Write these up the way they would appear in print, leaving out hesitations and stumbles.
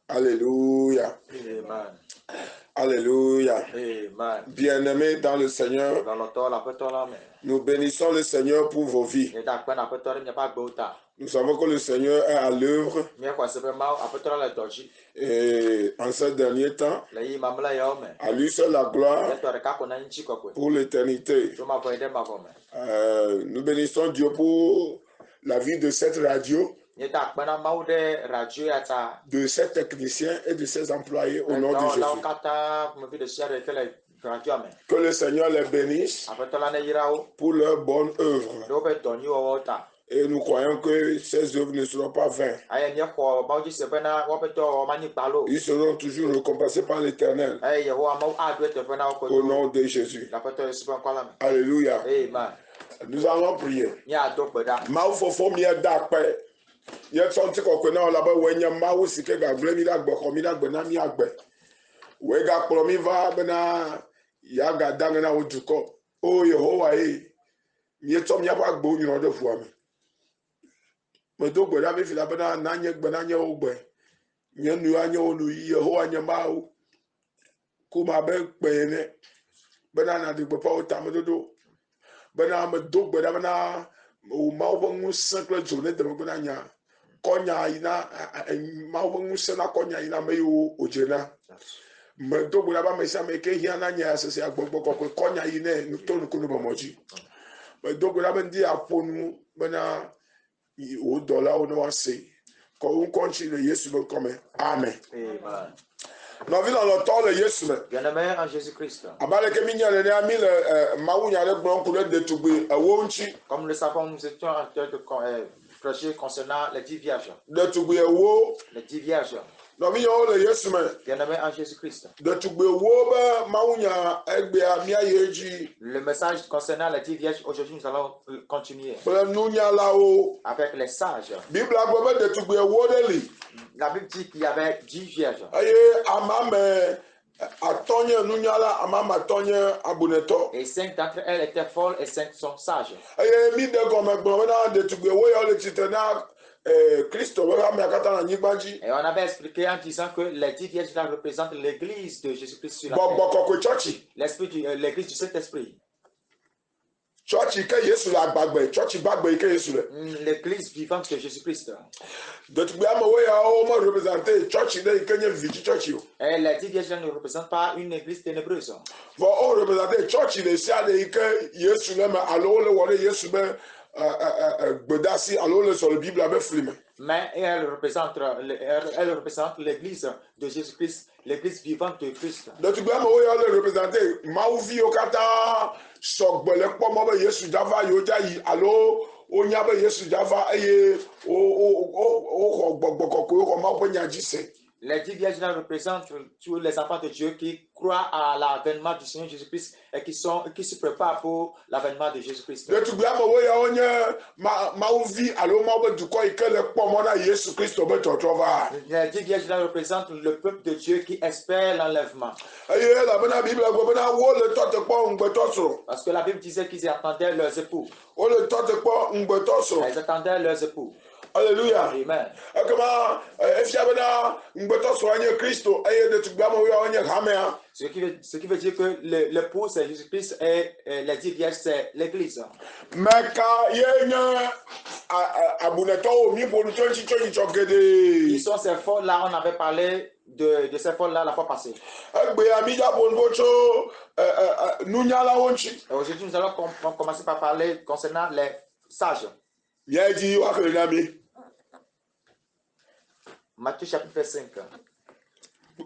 Alléluia. Amen. Alléluia. Amen. Bien-aimés dans le Seigneur, nous bénissons le Seigneur pour vos vies. Nous savons que le Seigneur est à l'œuvre. Et en ce dernier temps, à lui seul la gloire pour l'éternité. Nous bénissons Dieu pour la vie de cette radio, de ces techniciens et de ses employés au nom de Jésus. Que le Seigneur les bénisse pour leur bonne œuvre. Et nous croyons que ces œuvres ne seront pas vaines. Ils seront toujours récompensés par l'Éternel. Au nom de Jésus. Alléluia. Nous allons prier. Me do gbe da be fila bena nanye gbe nanye ogbe nye nu anye olu Yehowa anye mawu kuma be gbe ne bena na de gbe pa o tam dodo bena me do gbe da bena o mawu be ngu sekle jo ne de me bena nya konya ina mawu be ngu se na konya ina me yo ojena me do gbe da ba me sa me ke hia na nya asese agbogbo kokko konya ina nu to nu kunu bomoji me do gbe da be ndi aponu bena au dollar au noir c'est quand on continue Jésus me comme amen. Amen. Nous vivons dans le temps de Jésus. Bien-aimé en Jésus-Christ. Comme nous le savons, nous étions en train de prêcher concernant les 10 vierges. Les 10 vierges. Bien-aimé en Jésus-Christ. Le message concernant les 10 vierges, aujourd'hui nous allons continuer avec les sages. La Bible dit qu'il y avait 10 vierges. Et 5 d'entre elles étaient folles et 5 sont sages. Et on avait expliqué en disant que les 10 vierges là représentent l'église de Jésus-Christ sur la terre. L'église du Saint-Esprit. L'église vivante de Jésus-Christ. Et les 10 vierges ne représentent pas une église ténébreuse. Mais elle représente l'église de Jésus-Christ, l'église vivante de Christ. Les 10 vierges représentent tous les enfants de Dieu qui croient à l'avènement du Seigneur Jésus-Christ et qui se préparent pour l'avènement de Jésus-Christ. Les 10 vierges représentent le peuple de Dieu qui espère l'enlèvement. Parce que la Bible disait qu'ils attendaient leurs époux. Ils attendaient leurs époux. Alléluia. Amen. Comment effiabena ngbeto soanye Christo eye de tugbamo wi onye hamea. Ce qui veut dire que l'époux c'est Jésus-Christ et les 10 vierges c'est l'église. Meka yenya abuneto omi bonu tonchi chogede. Qui sont ces folles là? On avait parlé de ces folles là la fois passée. Egbe amija bonbocho nunyala wonchi. Aujourd'hui nous allons commencer par parler concernant les sages. Yaji wa krenami. Matthieu chapitre 5.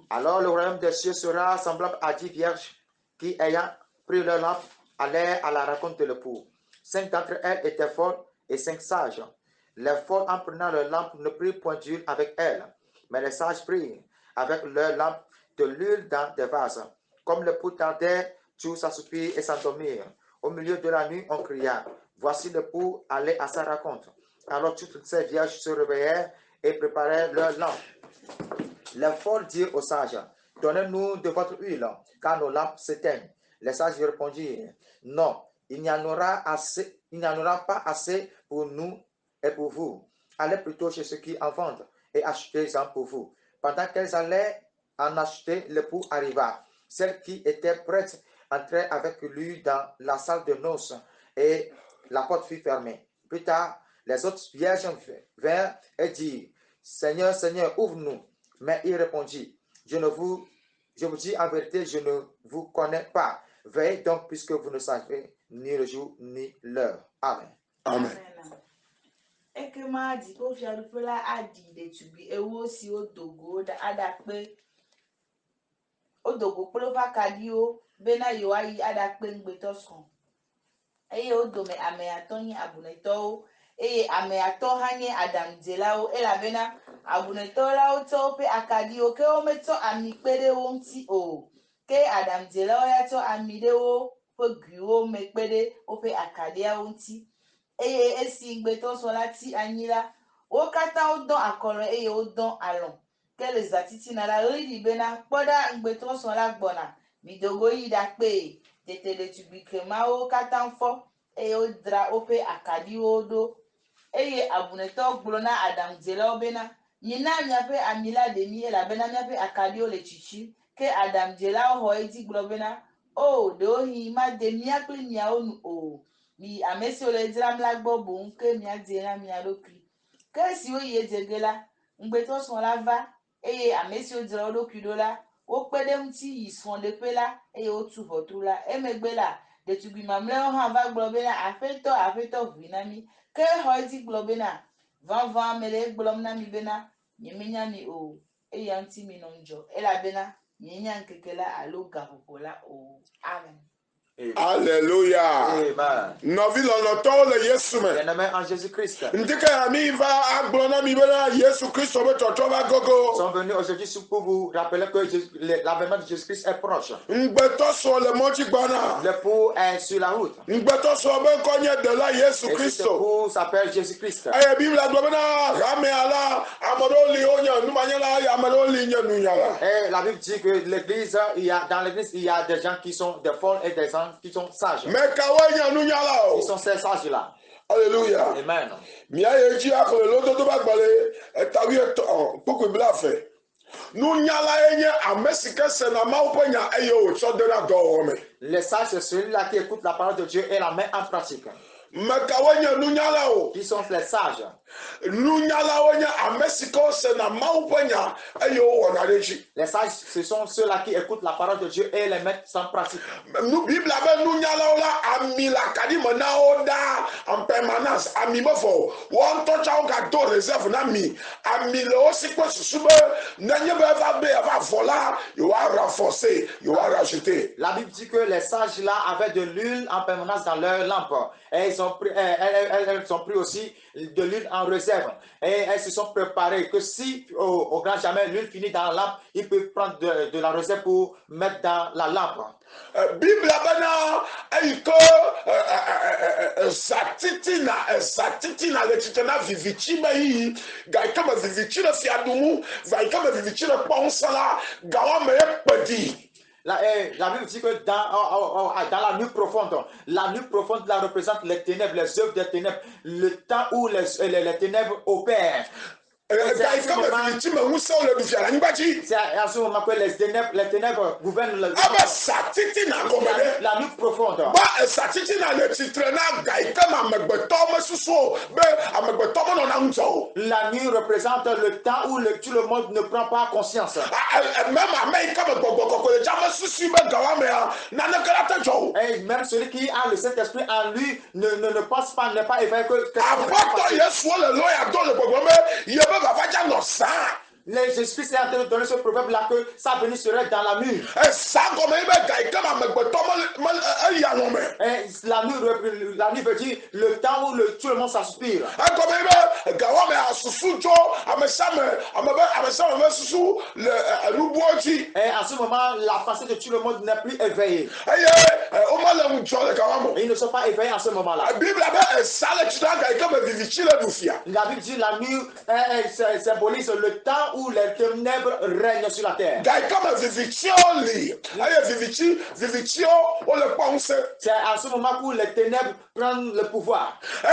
Alors le royaume des cieux sera semblable à 10 vierges qui, ayant pris leur lampe, allèrent à la rencontre de l'époux. 5 d'entre elles étaient folles et 5 sages. Les folles, en prenant leur lampe, ne prirent point d'huile avec elles, mais les sages prirent avec leur lampe de l'huile dans des vases. Comme l'époux tardait, tous s'assoupirent et s'endormirent. Au milieu de la nuit, on cria, voici l'époux allait à sa rencontre. Alors toutes ces vierges se réveillèrent et préparèrent leur lampe. Les folles dirent aux sages, donnez-nous de votre huile, car nos lampes s'éteignent. Les sages répondirent, non, il n'y en aura pas assez pour nous et pour vous. Allez plutôt chez ceux qui en vendent et achetez-en pour vous. Pendant qu'elles allaient en acheter, l'époux arriva. Celle qui était prête entrait avec lui dans la salle de noces et la porte fut fermée. Plus tard, les autres vierges vinrent et dirent, Seigneur, Seigneur, ouvre-nous. Mais il répondit, je vous dis en vérité, je ne vous connais pas. Veillez donc, puisque vous ne savez ni le jour ni l'heure. Amen. Amen. Et que m'a dit qu'on vient de faire la adi de tubi et aussi au dogo da adakpe au dogo plova kadio bena yoai adakpe ngbetoson. Eye o dome ame atoni abuneto eye ame ato hanye Adam delao e la bena abuneto lao to pe akadio ke o meto ami pede o nti o ke Adam delao ya to ami de o pe guo me pede o pe akadia o nti eye esi ngbeto lati anyila o kata o don akoro eye o don alon ke les atiti na la ridi bena poda ngbeto la gbona midogo yi da pe tete le tubikrema o kata nfo eye o dra o pe akadi o do eye abuneto gbona Adam zela obena nyina nya pe amila de mi la bena nya pe akadi o le chichi ke Adam zela o ho eti gbona o de o hi ma de mi akli mi a onu o mi amesi o le dra mla gbo bo nke mi a de na mi a lokri ke si o ye zegela ngbeto son la va eye amesi o dra o lokri do la o pede mti yison de pe la eye o tu votu la emegbe la de tubi mamle o han va globena afeto vinami ke hoiti globena van mele glomna mi bena nyeminya mi o e yanti mi nonjo e la bena nyenya nkekela aloga popola o amen. Alléluia. Amen. Novi lonoto le Yesu me. Bien-aimé en Jésus-Christ. Ndike ami va agbona mi bena Yesu Christo be toto ba gogo. Sont venus aujourd'hui pour vous rappeler que l'avènement de Jésus-Christ est proche. Ngbeto so le monti gbana. L'époux est sur la route. Ngbeto so be konye de la Yesu Et Christo. cet époux s'appelle Jésus-Christ. Aye Bible globena rame ala amoro li onya numanyala ya amoro li nyenunyala. Et la Bible dit que l'église, dans l'église, il y a des gens qui sont des folles et des gens qui sont sages. Mais kawanya nunyala o. Ils sont ces sages-là. Alléluia. Amen. Mia yeji akole lodo to bagbale etawi eto poko bla fe. Nunyala enye amesika sena maupenya eyo so de la do me. Les sages, c'est celui-là qui écoute la parole de Dieu et la met en pratique. Makawanya nunyala o. Qui sont les sages. Nunyala onya amesika sena maupenya eyo wonareji. Les sages, ce sont ceux-là qui écoutent la parole de Dieu et les mettent en pratique. Nous Bible avait nunyala ola amila kadimo na oda en permanence amimofo. Won to cha o ga do reserve na mi. Amilo o si po susube nanye be va be va vola, you va renforcer, you va rajouter. La Bible dit que les sages-là avaient de l'huile en permanence dans leur lampe. Et elles ont pris aussi de l'huile en réserve. Et elles se sont préparées que si au grand jamais l'huile finit dans la lampe, ils peuvent prendre de la réserve pour mettre dans la lampe. Bible abana ayiko satitina le titana vivichi mai gaika vivichi na fiadumu gaika vivichi na ponsala gawa me pedi. La Bible dit que dans la nuit profonde la représente les ténèbres, les œuvres des ténèbres, le temps où les ténèbres opèrent. C'est à ce moment que les ténèbres gouvernent la nuit profonde. La nuit représente le temps où tout le monde ne prend pas conscience. Et même celui qui a le Saint-Esprit en lui ne pense pas, n'est pas éveillé que Jésus s'est en train de donner ce proverbe-là que sa venue serait dans la nuit. Et la nuit veut dire le temps où tout le monde s'aspire. Et à ce moment, la pensée de tout le monde n'est plus éveillée. Et ils ne sont pas éveillés à ce moment-là. La Bible dit la nuit symbolise le temps où les ténèbres règnent sur la terre. C'est à ce moment où les ténèbres prennent le pouvoir. Et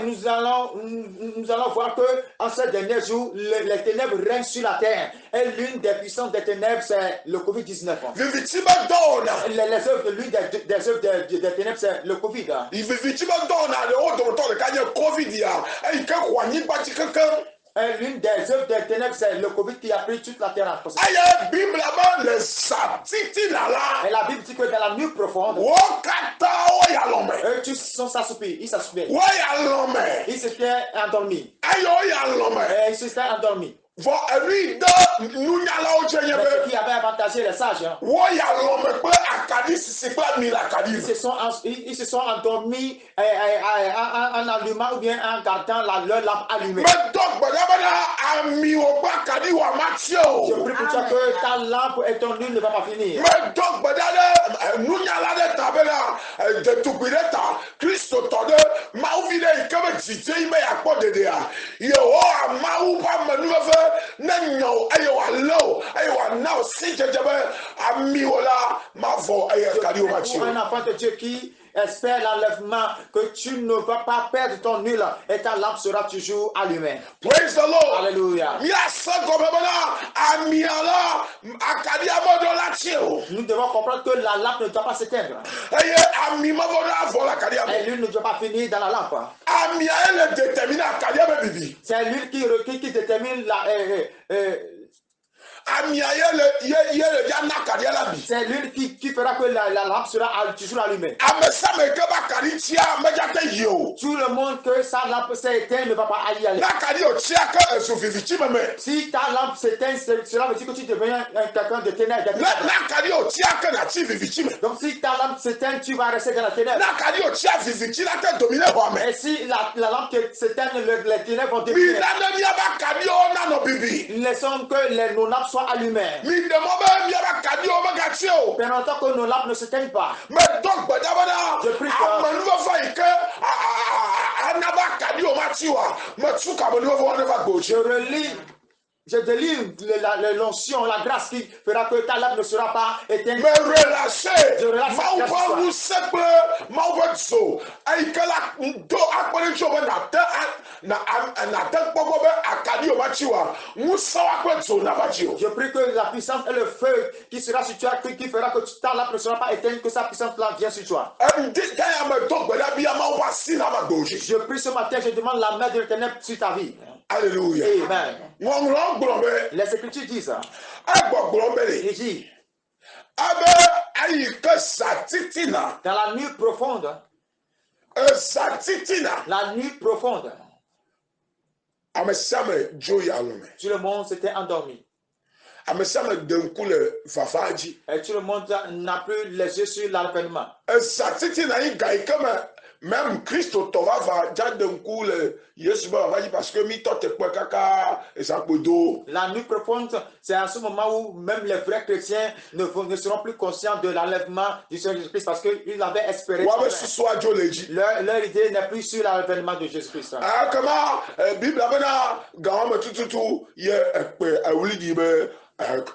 nous allons voir que en ces derniers jours, les ténèbres règnent sur la terre. Et l'une des puissances des ténèbres, c'est le Covid-19. Les œuvres, l'une des œuvres des ténèbres, c'est le Covid. Et l'une des œuvres des ténèbres, c'est le Covid qui a pris toute la terre en possession. Et la Bible dit que dans la nuit profonde, tous sont s'assoupis. Ils s'assoupaient. Ils s'étaient endormis. Et ils s'étaient endormis. Qui avait avantagé les sages. Ils se sont endormis en allumant ou bien en gardant leur lampe allumée. Je prie pour toi que ta lampe et ton huile ne va pas finir. Pour un enfant de Dieu qui espère l'enlèvement, que tu ne vas pas perdre ton huile et ta lampe sera toujours allumée. Praise the Lord. Alléluia. Nous devons comprendre que la lampe ne doit pas s'éteindre. Et l'huile ne doit pas finir dans la lampe. C'est l'huile qui détermine la... C'est l'huile qui fera que la lampe sera toujours allumée. Tout le monde que sa lampe s'est éteinte ne va pas y aller. Si ta lampe s'éteint, cela veut dire que tu deviens quelqu'un de ténèbres. Donc si ta lampe s'éteint, tu vas rester dans la ténèbre. Et si la lampe s'éteint, les ténèbres vont dominer. Laissons que nos lampes soient allumées. Pendant que nos lampes ne s'éteignent pas. Je prie je délie l'onction, la grâce qui fera que ta lampe ne sera pas éteinte. Mais relâchez. Je prie que la puissance et le feu qui sera sur toi, qui fera que ta lampe ne sera pas éteinte, que sa puissance là vient sur toi. Je prie ce matin, je demande la main de l'Éternel sur ta vie. Alléluia. Amen. Les Écritures disent, il dit, dans la nuit profonde, tout le monde s'était endormi. Et tout le monde n'a plus les yeux sur l'avènement. même Christ au Torah va déjà d'un coup le Yesu va dire parce que mi tote quoi kaka et ça podo. La nuit profonde, c'est à ce moment où même les vrais chrétiens ne seront plus conscients de l'enlèvement du Seigneur Jésus-Christ parce qu'ils avaient espéré. Ouais, mais ce soit Dieu le dit. Leur idée n'est plus sur l'avènement de Jésus-Christ. Ah, comment Bible abena gama tout ye awuli di be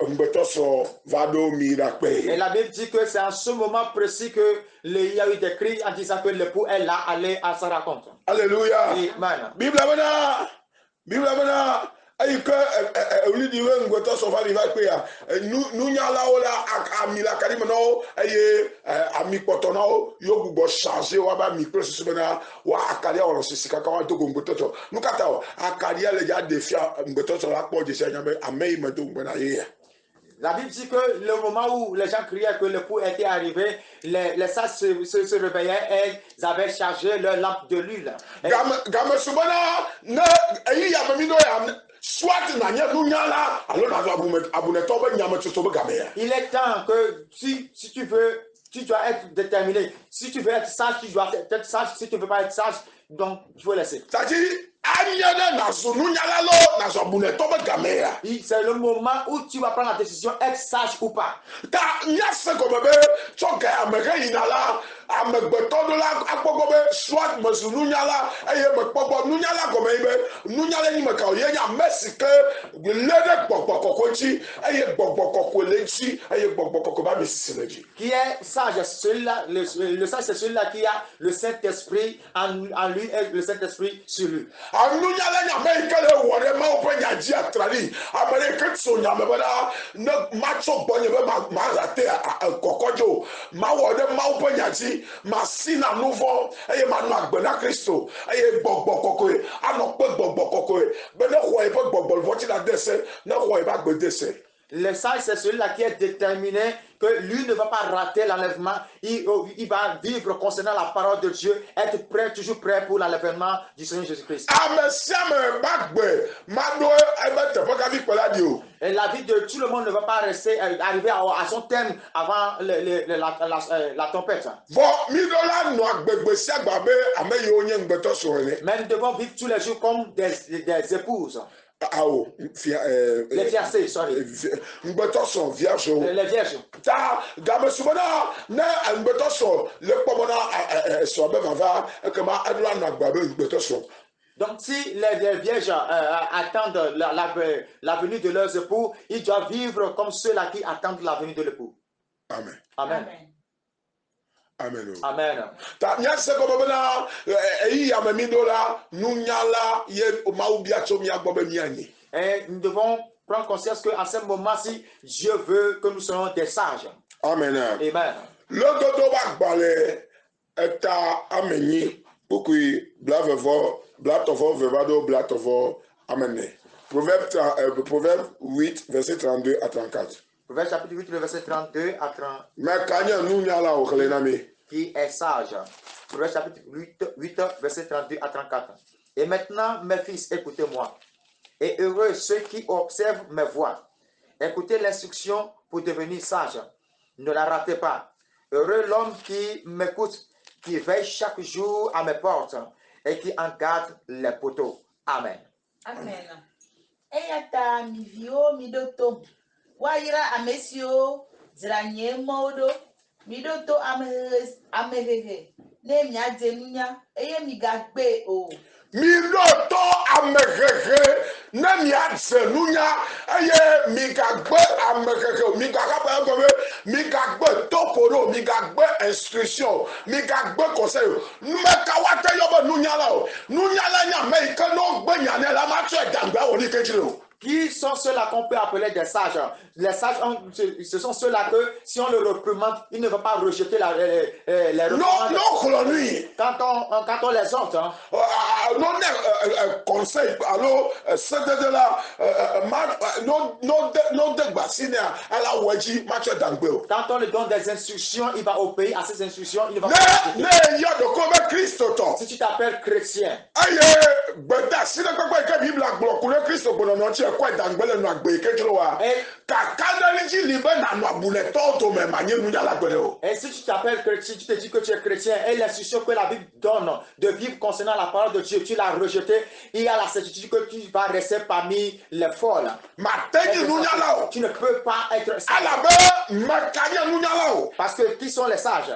mbeto so vado mi da Et pe. la Bible dit que c'est à ce moment précis que il y a eu des cris en disant que l'époux est là, allé à sa rencontre. Alléluia. Amen. Bible abena ayi que awuli di we mbeto so vado va pe ya nu nya la ola ami la kali no aye ami poto na yo gbugbo changer wa ba mi processus bena wa akari o so sika ka wa to mbeto to nu kata o akari le ja defia mbeto so la po je se nya be amei meto bena ye. La Bible dit que le moment où les gens criaient que l'époux était arrivé, les sages se réveillaient et ils avaient chargé leur lampe de l'huile. Game subana na ayi ya mami no ya soit na nya nu nya la alo na abune to be nya meto be game ya. Il est temps que si tu veux, tu dois être déterminé. Si tu veux être sage, tu dois être sage. Si tu ne veux pas être sage, donc il faut laisser. C'est le moment où tu vas prendre la décision, être sage ou pas. Qui est sage? Celui-là, le sage, c'est celui-là qui a le Saint-Esprit en lui et le Saint-Esprit sur lui. Le sage, c'est celui-là qui est déterminé que lui ne va pas rater l'enlèvement. Il va vivre concernant la parole de Dieu, être prêt, toujours prêt pour l'enlèvement du Seigneur Jésus-Christ. Et la vie de tout le monde ne va pas rester, arriver à son terme avant la tempête. Mais nous devons vivre tous les jours comme des épouses. Les fiancés, sorry. Les vierges. Donc, si les vierges attendent la venue de leurs époux, ils doivent vivre comme ceux-là qui attendent la venue de l'époux. Amen. Amen. Amen. Amen. Et nous devons prendre conscience qu'à ce moment-ci, Dieu veut que nous soyons des sages. Amen. Amen. Le dodo bakbale eta ameni ukui blavevo blatovo vevado blatovo amene. Proverbe 8 verset 32 à 34. Proverbe chapitre 8, le verset 32 à 30. Mais kanya nunya la oklenami. Qui est sage. Proverbe chapitre 8, verset 32 à 34. Et maintenant, mes fils, écoutez-moi. Et heureux ceux qui observent mes voies. Écoutez l'instruction pour devenir sage. Ne la ratez pas. Heureux l'homme qui m'écoute, qui veille chaque jour à mes portes et qui en garde les poteaux. Amen. Amen. Eyata mi vio mi doto. Waira amesio zranye modo. Mi doto amehehe. Ne mi adenunya. Eye mi gagbe o. Miloto amehehe na mi adzenunya eye mi gagbe amehehe mi gagbe tokoro mi gagbe instruction mi gagbe conseil numeka wate yobo nunya la nya me ke no gbe nya ne la ma tse dangba woni kejiro. Qui sont ceux-là qu'on peut appeler des sages? Les sages, ce sont ceux-là que si on le reprimande, ils ne vont pas rejeter les reprimandes. Quand on les ôte. Non, conseil, alors, c'est de la. Non, quand on lui donne des instructions, il va obéir à ces instructions. Il ne va pas. Si tu t'appelles chrétien, gbẹdà sílẹ̀ pẹ́pẹ́ ìkẹ́ bíbélì àgbọ̀kúrẹ́ kristo gbọ̀nà náà tí ẹ̀kọ́ ìdàgbẹ́lẹ̀ nù àgbẹ̀ ìkékeré wa kàkà dẹ́rẹ́jì libẹ́ nànú àbúlẹ̀ tọ́ọ̀tọ̀ mẹ́mà yé nu yàrá gbẹ̀rẹ̀ o. Et si tu t'appelles chrétien, tu te dis que tu es chrétien et l'instruction que la Bible donne de vivre concernant la parole de Dieu, tu l'as rejeté, il y a la certitude que tu vas rester parmi les folles. Tu ne peux pas être sage. Parce que qui sont les sages?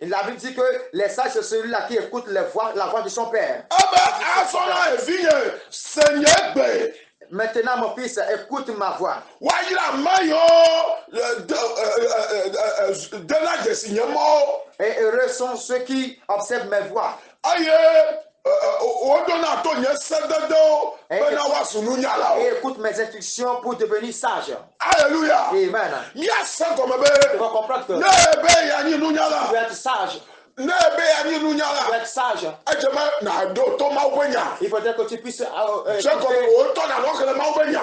La Bible dit que les sages, c'est celui-là qui écoute la voix de son père. Maintenant, mon fils, écoute ma voix. Et heureux sont ceux qui observent mes voix. Et écoute mes instructions pour devenir sage. Alléluia. Amen. Tu vas comprendre que tu veux être sage. Tu veux être sage. Il faudrait que tu puisses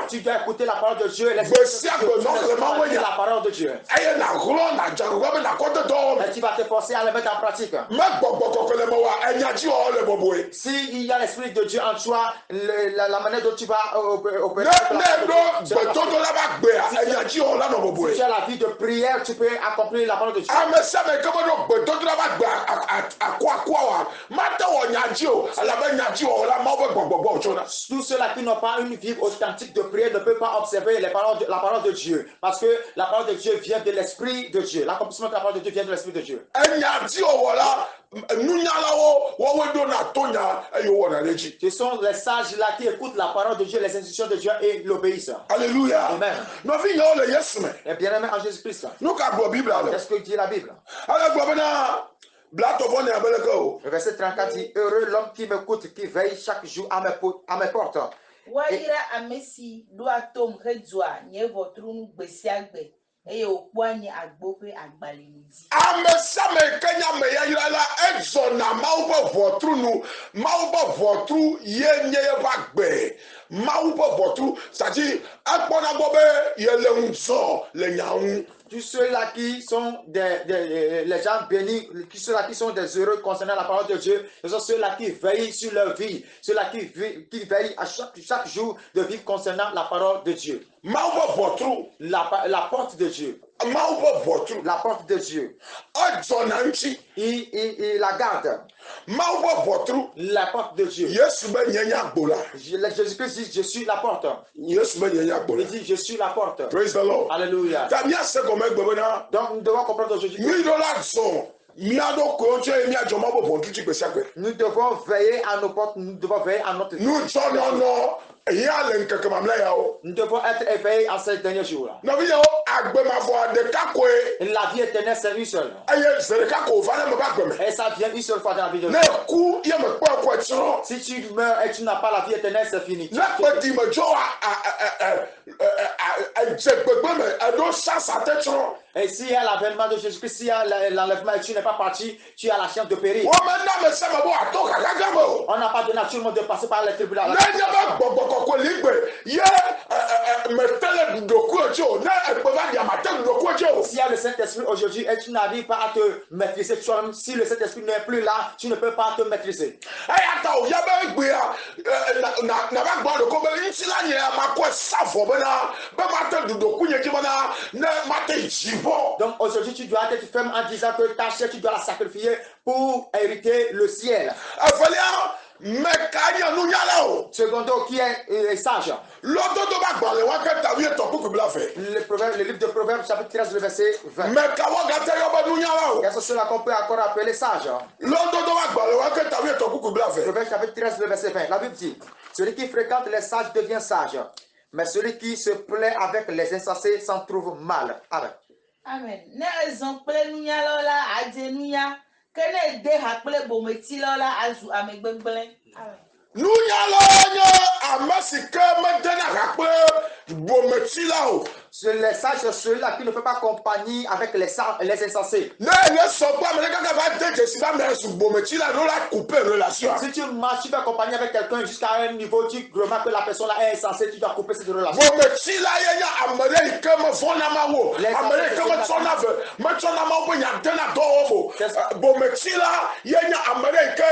tu dois écouter la parole de Dieu et la parole de Dieu. Et tu vas te forcer à le mettre en pratique. S'il y a l'Esprit de Dieu en toi, la manière dont tu vas opérer. Si tu as la vie de prière, tu peux accomplir la parole de Dieu. Tous ceux-là qui n'ont pas une vie authentique de prière ne peuvent pas observer la parole de Dieu. Parce que la parole de Dieu vient de l'Esprit de Dieu. L'accomplissement de la parole de Dieu vient de l'Esprit de Dieu. Ce sont les sages là qui écoutent la parole de Dieu, les instructions de Dieu et l'obéissent. Alléluia. Amen. Et bien aimé en Jésus-Christ. Qu'est-ce que dit la Bible? Le verset 34 dit: heureux l'homme qui m'écoute, qui veille chaque jour à mes portes. Tous ceux-là qui sont les gens bénis, ceux-là qui sont des heureux concernant la parole de Dieu, ce sont ceux-là qui veillent sur leur vie, ceux-là qui veillent à chaque jour de vivre concernant la parole de Dieu. La porte de Dieu. La porte de Dieu. Il la garde. La porte de Dieu. Jésus-Christ dit: je suis la porte. Il dit: je suis la porte. Praise the Lord. Alléluia. Donc nous devons comprendre aujourd'hui. Nous devons veiller à nos portes, nous devons veiller à notre vie. Nous devons être éveillés en ces derniers jours. La vie éternelle, c'est une seule. Et ça vient une seule fois dans la vie de Dieu. Si tu meurs et tu n'as pas la vie éternelle, c'est fini. Et s'il y a l'avènement de Jésus-Christ, s'il y a l'enlèvement et tu n'es pas parti, tu as la chance de périr. On n'a pas donné à tout le monde de passer par les tribulations. S'il y a le Saint-Esprit aujourd'hui et tu n'arrives pas à te maîtriser toi-même, si le Saint-Esprit n'est plus là, tu ne peux pas te maîtriser. Donc aujourd'hui tu dois être ferme en disant que ta chair tu dois la sacrifier pour hériter le ciel. Secondo, qui est sage. Le livre de Proverbes chapitre 13 le verset 20. Quels sont ceux-là qu'on peut encore appeler sages? Proverbes chapitre 13 le verset 20. La Bible dit: celui qui fréquente les sages devient sage, mais celui qui se plaît avec les insensés s'en trouve mal. Amen. Amen. Amen. Amasike medena rakpe bometila o. Les sages, c'est celui-là qui ne fait pas compagnie avec les insensés. Ne le so pas mais quand va te si ba me su bometila no la couper relation. Si tu marches, tu fais compagnie avec quelqu'un jusqu'à un niveau, tu remarques que la personne là est insensée, tu dois couper cette relation. Bometila yenya amere ke me fona ma wo. Amere ke me tsona ve. Me tsona ma wo nya dena do wo. Bometila yenya amere ke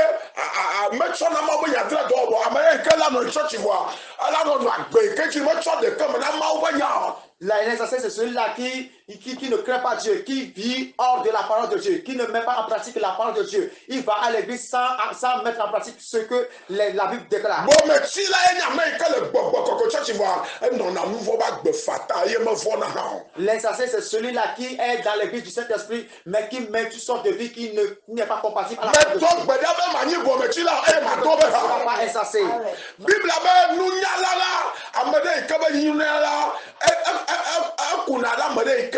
me tsona ma wo nya dena do wo. Amere ke la no church voa. Ala no agbe ke ti me tsona de ke me na ma wo nya. L'insensé, c'est celui-là qui ne craint pas Dieu, qui vit hors de la parole de Dieu, qui ne met pas en pratique la parole de Dieu. Il va à l'église sans mettre en pratique ce que la Bible déclare. Bon, mais si là, il y a même que le bobo, tu vois, non, on nouveau bac de fata, il me faut na. L'insensé, c'est celui-là qui est dans l'église du Saint-Esprit, mais qui met toutes sortes de vie qui n'est pas compatible à la parole de Dieu. Mais donc, ben, bon, mais tu là, ma tombe, ce n'est pas insensé. Bible, nous n'y a là, amade, comme il y a là, kunada amade,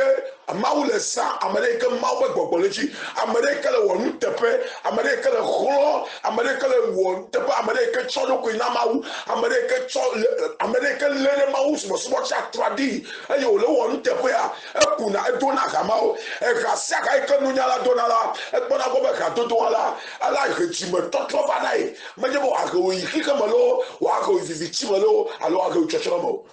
Maoule sang, Amérique, Maoule Bobology, Amérique, le one tepe, Amérique, le gros, Amérique, le one tepe, Amérique, Cholo Kunamaou, Amérique, le Maous, was what I tradi, and you know one tepe, Kuna, a dona Gamao, a Gasaka, Kanunala Donala, a Bonaboka Totoala, I like it, Jim, Totovana, Majabo Ago, Hikamalo, Wago, Vichimalo, Aloago Chachamo.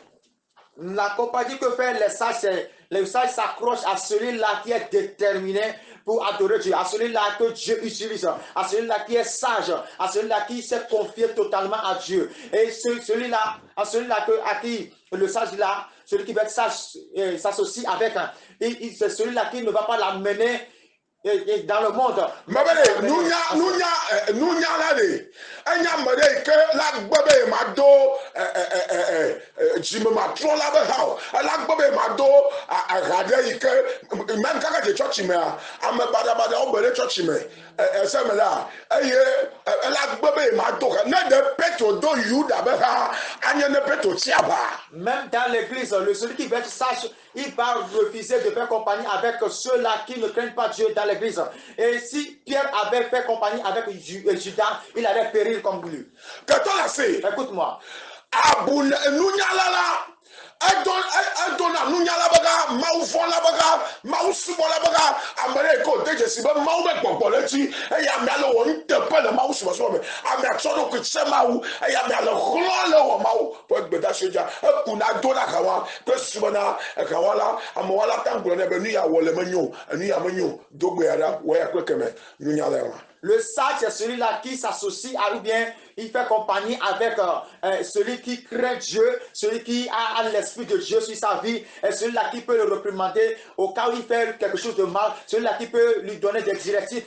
La compagnie que fait les sages, les sages s'accrochent à celui-là qui est déterminé pour adorer Dieu, à celui-là que Dieu utilise, à celui-là qui est sage, à celui-là qui s'est confié totalement à Dieu. Et celui-là, à celui-là à qui le sage-là, celui qui veut être sage s'associe avec, c'est celui-là qui ne va pas l'amener dans le monde. Nous même dans l'église, celui qui veut être sage, il va refuser de faire compagnie avec ceux-là qui ne craignent pas Dieu dans l'église. Et si Pierre avait fait compagnie avec Judas, il allait périr comme lui. Écoute-moi. Adona nunyala baga maufona baga mausubola baga amereko dejesibe maume gbogboleti eya mialo won tepele mausubo so me ametoro ku semau eya mialo kholo wo mau po gbeda soja ekuna dona kawa pesubona ekawala amwala tangulo ne be nu ya wole manyo anu ya manyo dogbe ara wo ya kwekeme nunyala wa. Le sage, c'est celui-là qui s'associe ou bien il fait compagnie avec celui qui craint Dieu, celui qui a l'esprit de Dieu sur sa vie, et celui-là qui peut le réprimander au cas où il fait quelque chose de mal, celui-là qui peut lui donner des directives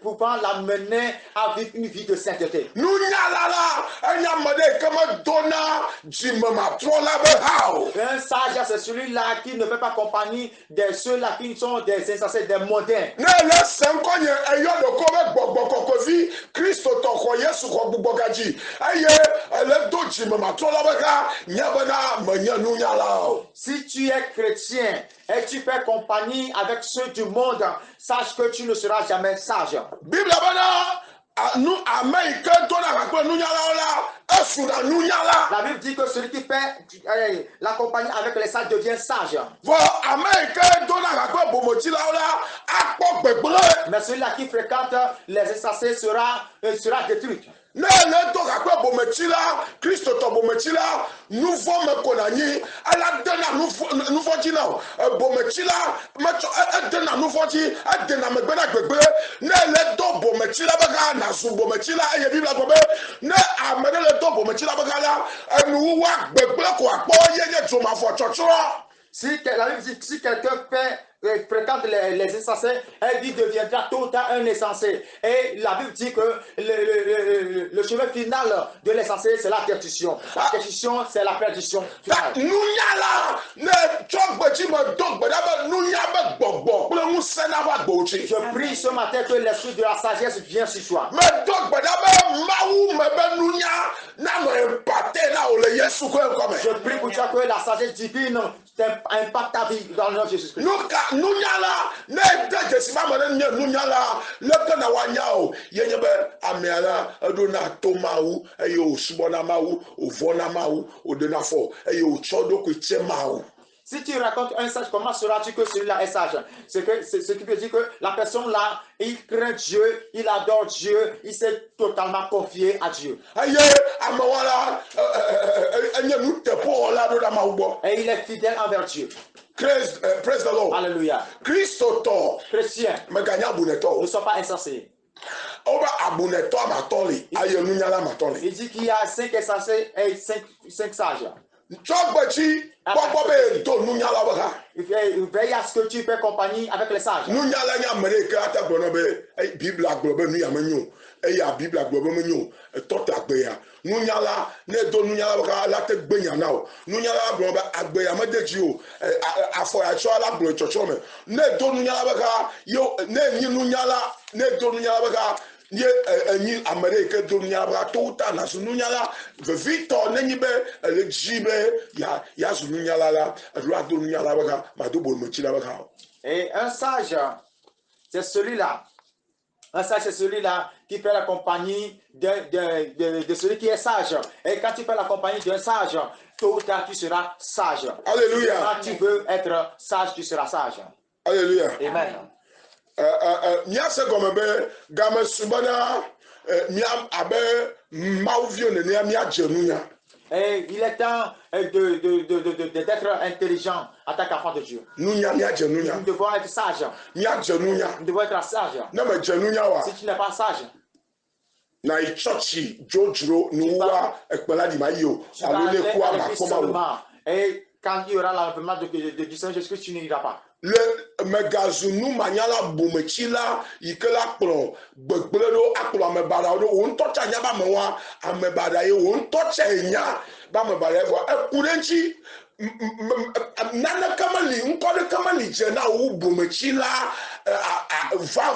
pouvant l'amener à vivre une vie de sainteté. Un sage, c'est celui-là qui ne fait pas compagnie de ceux-là qui sont des insensés, des mondains. Si tu es chrétien et tu fais compagnie avec ceux du monde, sache que tu ne seras jamais sage. La Bible dit que celui qui fait la compagnie avec les sages devient sage. Mais celui-là qui fréquente les insensés sera détruit. Ne le doga kwa bometila Christ to bometila nouveau me konani ala dena nouveau dina bometila macho dena nouveau di dena me gbena gbegbe ne le do bometila baga na su bometila e bibla gobe ne amede le do bometila baga la nu wa gbegbe ko apo yeye to ma fo chocho. Si quelqu'un fréquente les insensés, il deviendra tout un insensé. Et la Bible dit que le chemin final de l'insensé, c'est la perdition. La perdition, c'est la perdition finale. Je prie ce matin que l'esprit de la sagesse vienne sur toi. Je prie pour toi que la sagesse divine impacte ta vie dans le nom de Jésus-Christ. Si tu racontes un sage, comment sauras-tu que celui-là est sage? Ce qui veut dire que la personne-là, il craint Dieu, il adore Dieu, il s'est totalement confié à Dieu. Et il est fidèle envers Dieu. Praise the Lord. Alléluia. Christo Chrétien, nous ne sommes pas insensés. Il dit qu'il y a 5 insensés et 5 sages. Il veille à ce que tu fais compagnie avec les sages. Nye enyi Amerike dunia bra touta na sununya la Victor nenyi be le jibe ya sununya la adua dunia la baka ma do bon mochi la baka. Et un sage, c'est celui-là. Un sage, c'est celui-là qui fait la compagnie de celui qui est sage. Et quand tu fais la compagnie d'un sage, tôt ou tard, tu seras sage. Alléluia. Quand tu veux être sage, tu seras sage. Alléluia. Amen. Mia se comme be game subana mia abe mauvio ne mia jenunya. Et il est temps d'être intelligent en tant qu'enfant de Dieu. Nous devons être sages. Nous devons être sages. Si tu n'es pas sage, na ichochi jojro nuwa ekpela di mayo alole kwa makoma. Et quand il y aura l'enlèvement du Seigneur Jésus-Christ, tu n'iras pas. Le megazunu manyala bomechila ikela kplo gbegbledo akplo amebada do won tocha nya ba mewa amebada ye won tocha enya ba mebada fo ekurenchi nana kamali nkode kamali jena wo bomechila va.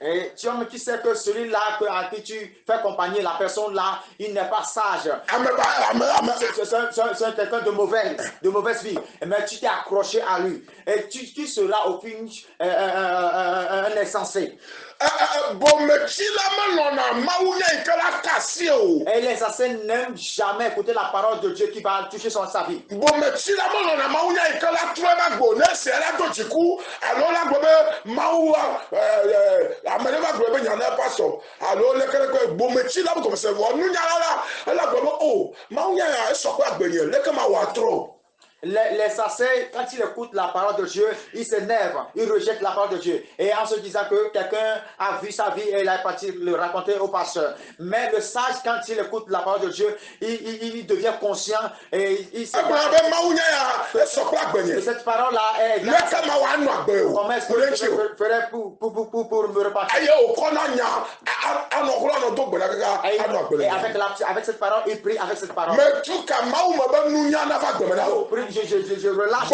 Et tu sais que celui-là à qui tu fais compagnie, la personne là, il n'est pas sage. C'est quelqu'un de mauvaise vie. Mais tu t'es accroché à lui. Et tu seras au fin un insensé. Et les insensés n'aiment jamais écouter la parole de Dieu qui va toucher sa vie. Les insensés, quand ils écoutent la parole de Dieu, ils s'énervent, ils rejettent la parole de Dieu. Et en se disant que quelqu'un a vu sa vie et il a parti le raconter au pasteur. Mais le sage, quand il écoute la parole de Dieu, il devient conscient et il se que cette parole-là est comment est-ce que je ferais pour me repartir? Et avec cette parole, il prie avec cette parole. Je relâche.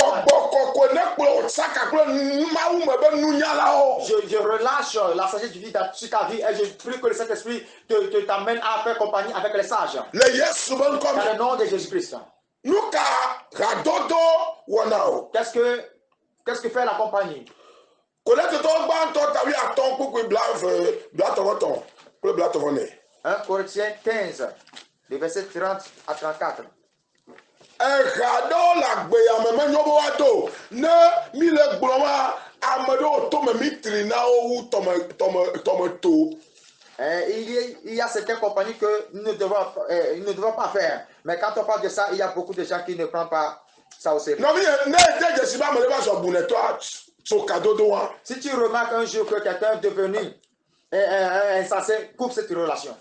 Je relâche la sagesse du vide sur ta vie et je prie que le Saint-Esprit t'amène à faire compagnie avec les sages. Dans le nom de Jésus-Christ. Qu'est-ce que fait la compagnie? 1 Corinthiens 15, les versets 30 à 34. Il y a certaines compagnies que nous ne devons pas faire. Mais quand on parle de ça, il y a beaucoup de gens qui ne prennent pas ça au sérieux. Si tu remarques un jour que quelqu'un est devenu insensé, coupe cette relation.